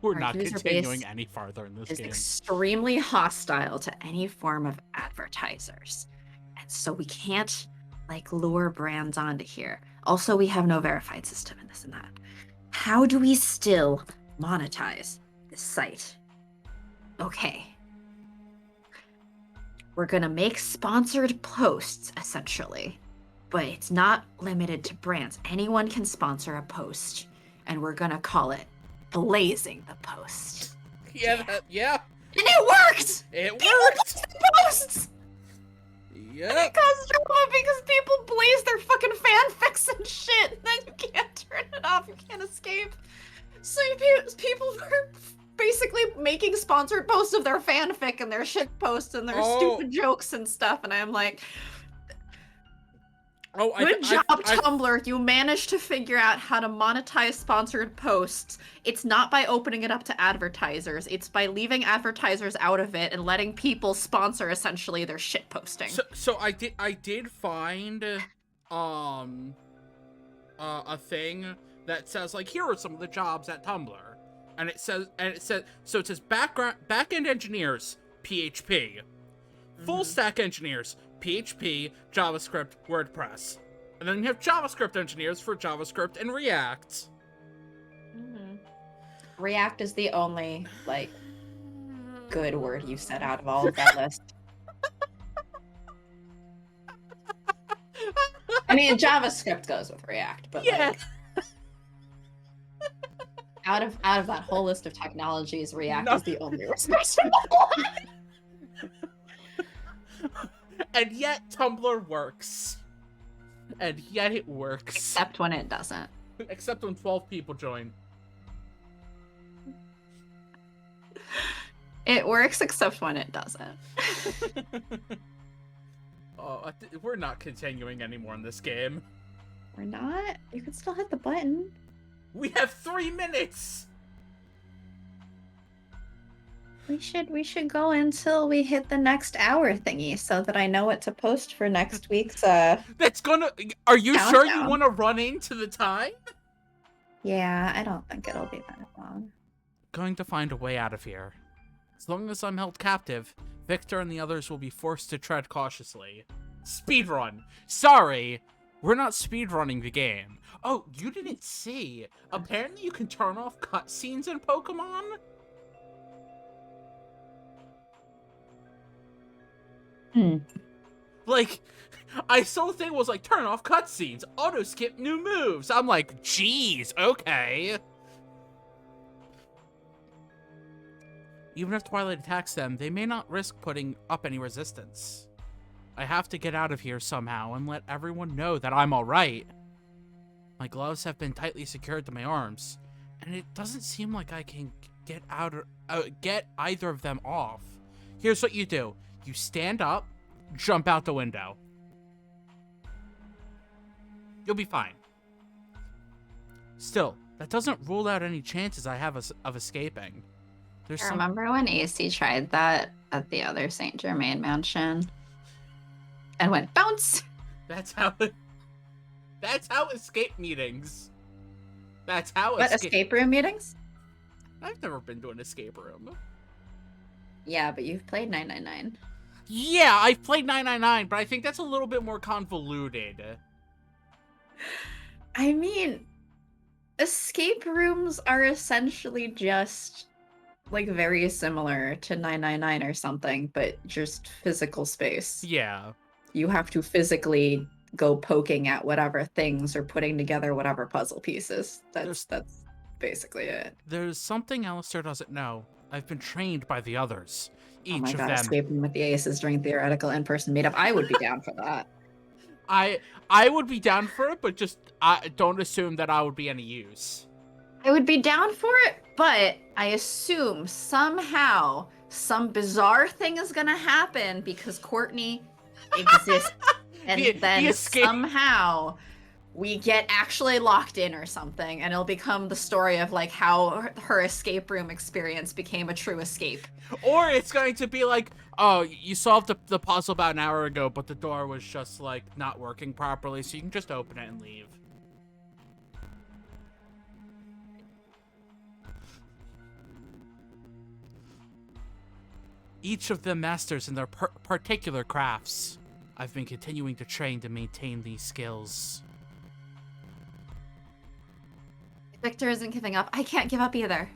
we're our not user continuing base any farther in this is game. extremely hostile to any form of advertisers. And so we can't like lure brands onto here. Also, we have no verified system and this and that. How do we still monetize this site? Okay. We're gonna make sponsored posts, essentially. But it's not limited to brands. Anyone can sponsor a post. And we're gonna call it Blazing the Post. Yeah. And it worked! It People worked! post the posts! Yep. And it caused drama because people blaze their fucking fanfics and shit. And then you can't turn it off. You can't escape. So people were basically making sponsored posts of their fanfic and their shit posts and their stupid jokes and stuff. And I'm like, good job, Tumblr. You managed to figure out how to monetize sponsored posts. It's not by opening it up to advertisers. It's by leaving advertisers out of it and letting people sponsor essentially their shit posting. So I did find a thing that says like, here are some of the jobs at Tumblr. And it says back-end engineers, PHP. Full stack engineers, PHP, JavaScript, WordPress. And then you have JavaScript engineers for JavaScript and React. React is the only, like, good word you said out of all of that list. I mean, JavaScript goes with React, but yeah. like, out of that whole list of technologies, React is the only respectable one. And yet Tumblr works. And yet it works. Except when it doesn't. Except when 12 people join. It works except when it doesn't. Oh, we're not continuing anymore in this game. We're not? You can still hit the button. We have 3 minutes! We should go until we hit the next hour thingy so that I know what to post for next week's That's gonna... Are you countdown. sure you want to run into the time? Yeah, I don't think it'll be that long. Going to find a way out of here. As long as I'm held captive, Victor and the others will be forced to tread cautiously. Speedrun! Sorry! We're not speedrunning the game. Oh, you didn't see. Apparently you can turn off cutscenes in Pokemon? Like, I saw the thing was like, turn off cutscenes, auto skip new moves. I'm like, geez, okay. Even if Twilight attacks them, they may not risk putting up any resistance. I have to get out of here somehow and let everyone know that I'm alright. My gloves have been tightly secured to my arms, and it doesn't seem like I can get either of them off. Here's what you do. You stand up, jump out the window. You'll be fine. Still, that doesn't rule out any chances I have of escaping. There's I some... remember when AC tried that at the other Saint Germain mansion and went bounce. That's how escape meetings. That's how What, escape room meetings? I've never been to an escape room. Yeah, but you've played 999. Yeah, I've played 999, but I think that's a little bit more convoluted. I mean, escape rooms are essentially just like very similar to 999 or something, but just physical space. Yeah. You have to physically go poking at whatever things or putting together whatever puzzle pieces. That's basically it. There's something Alistair doesn't know. I've been trained by the others. Each Oh my of god, them. escaping with the aces during theoretical in-person meetup. I would be down for that. I would be down for it, but just don't assume that I would be any use. I would be down for it, but I assume somehow some bizarre thing is gonna happen because Courtney exists, and then somehow we get actually locked in or something, and it'll become the story of like how her escape room experience became a true escape. Or it's going to be like, oh, you solved the puzzle about an hour ago, but the door was just like not working properly, so you can just open it and leave. Each of them masters in their particular crafts. I've been continuing to train to maintain these skills. Victor isn't giving up. I can't give up either.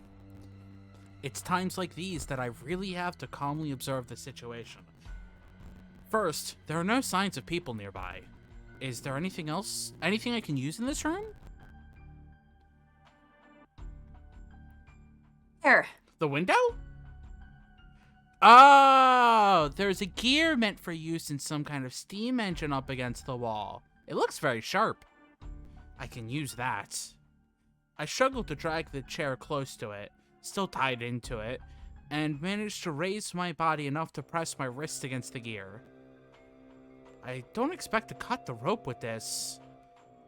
It's times like these that I really have to calmly observe the situation. First, there are no signs of people nearby. Is there anything else? Anything I can use in this room? Here. The window? Oh, there's a gear meant for use in some kind of steam engine up against the wall. It looks very sharp. I can use that. I struggled to drag the chair close to it, still tied into it, and managed to raise my body enough to press my wrist against the gear. I don't expect to cut the rope with this.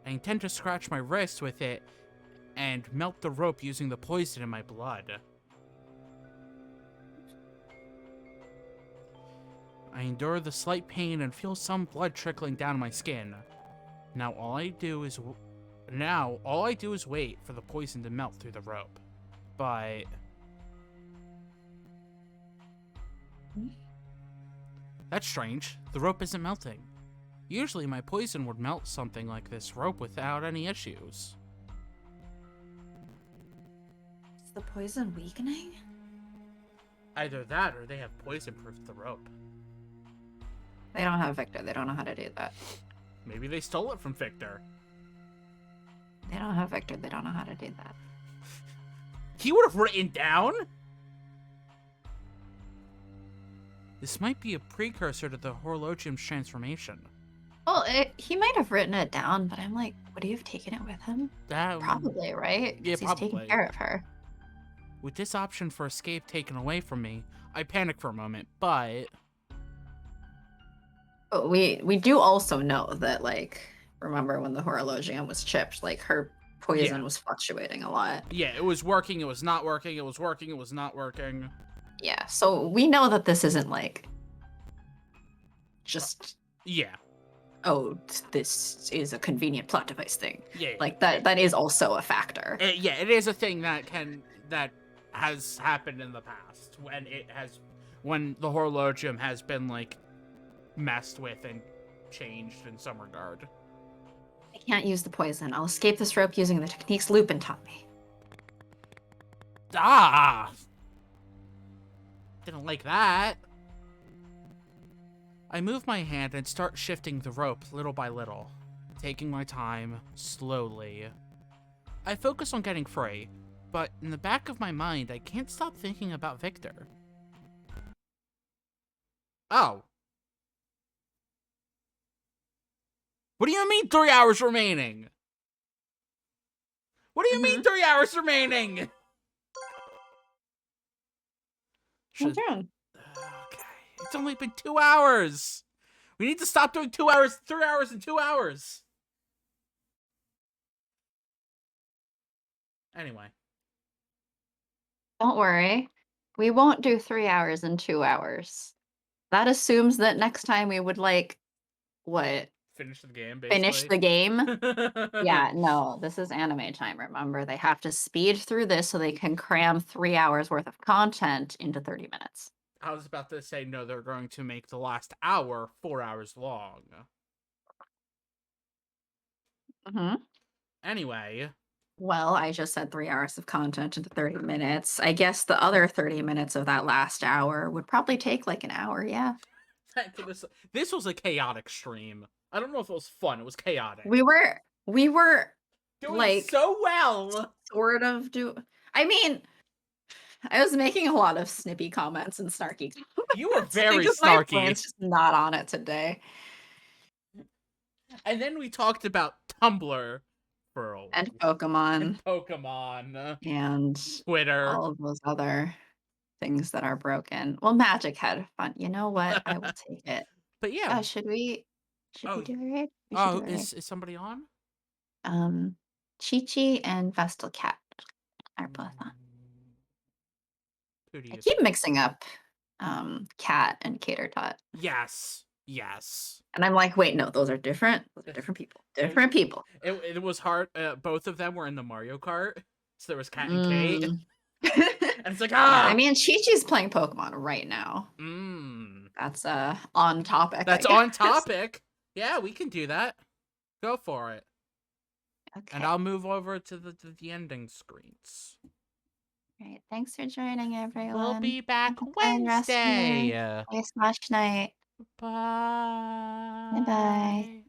I intend to scratch my wrist with it and melt the rope using the poison in my blood. I endure the slight pain and feel some blood trickling down my skin. Now all I do is wait for the poison to melt through the rope. But that's strange. The rope isn't melting. Usually my poison would melt something like this rope without any issues. Is the poison weakening? Either that or they have poison-proofed the rope. They don't have Victor. They don't know how to do that. Maybe they stole it from Victor. They don't have Victor. They don't know how to do that. He would have written down? This might be a precursor to the Horologium's transformation. Well, he might have written it down, but I'm like, would he have taken it with him? Probably, right? Yeah, 'Cause he's probably. taking care of her. With this option for escape taken away from me, I panic for a moment, but But we do also know that, like, remember when the Horologium was chipped, like, her poison was fluctuating a lot. yeah, it was working, it was not working, it was working, it was not working. Yeah, so we know that this isn't, like, just, Yeah. oh, this is a convenient plot device thing. Yeah. Like, that is also a factor. Yeah, it is a thing that has happened in the past when the Horologium has been like messed with and changed in some regard. I can't use the poison. I'll escape this rope using the techniques Lupin taught me. Ah! Didn't like that. I move my hand and start shifting the rope little by little, taking my time, slowly. I focus on getting free, but in the back of my mind, I can't stop thinking about Victor. Oh. What do you mean 3 hours remaining? What do you mean 3 hours remaining? should. doing? Okay. It's only been 2 hours. We need to stop doing 2 hours, 3 hours, and 2 hours. Anyway. Don't worry. We won't do 3 hours and 2 hours. That assumes that next time we would, like, what? Finish the game, Finish basically. the game? Yeah, no, this is anime time, remember? They have to speed through this so they can cram 3 hours worth of content into 30 minutes. I was about to say, no, they're going to make the last hour 4 hours long. Mhm. Anyway. Well, I just said 3 hours of content into 30 minutes. I guess the other 30 minutes of that last hour would probably take, like, an hour, yeah. This was a chaotic stream. I don't know if it was fun. It was chaotic. We were Doing like, so well. sort of I mean, I was making a lot of snippy comments and snarky comments. You were very because my snarky. brain's just not on it today. And then we talked about Tumblr for a And Pokemon and Pokemon, and Twitter. all of those other things that are broken. Well, Magic had fun. You know what? I will take it. But yeah. Should we Oh. do a raid? We should Oh, do a raid. is somebody on? Chi-Chi and Vestal Cat are both on. Who do I you keep think? mixing up Cat and Cater Tot. Yes. Yes. And I'm like, wait, no, those are different. Those are different people. Different people. It was hard. Both of them were in the Mario Kart. So there was Cat and Kate. And it's like, Yeah, I mean, Chi-Chi's playing Pokemon right now. That's on topic. That's on topic. Yeah, we can do that. Go for it. Okay. And I'll move over to the ending screens. Right. Thanks for joining, everyone. We'll be back Have a fun rest of your Wednesday. day/night. Bye. Bye-bye.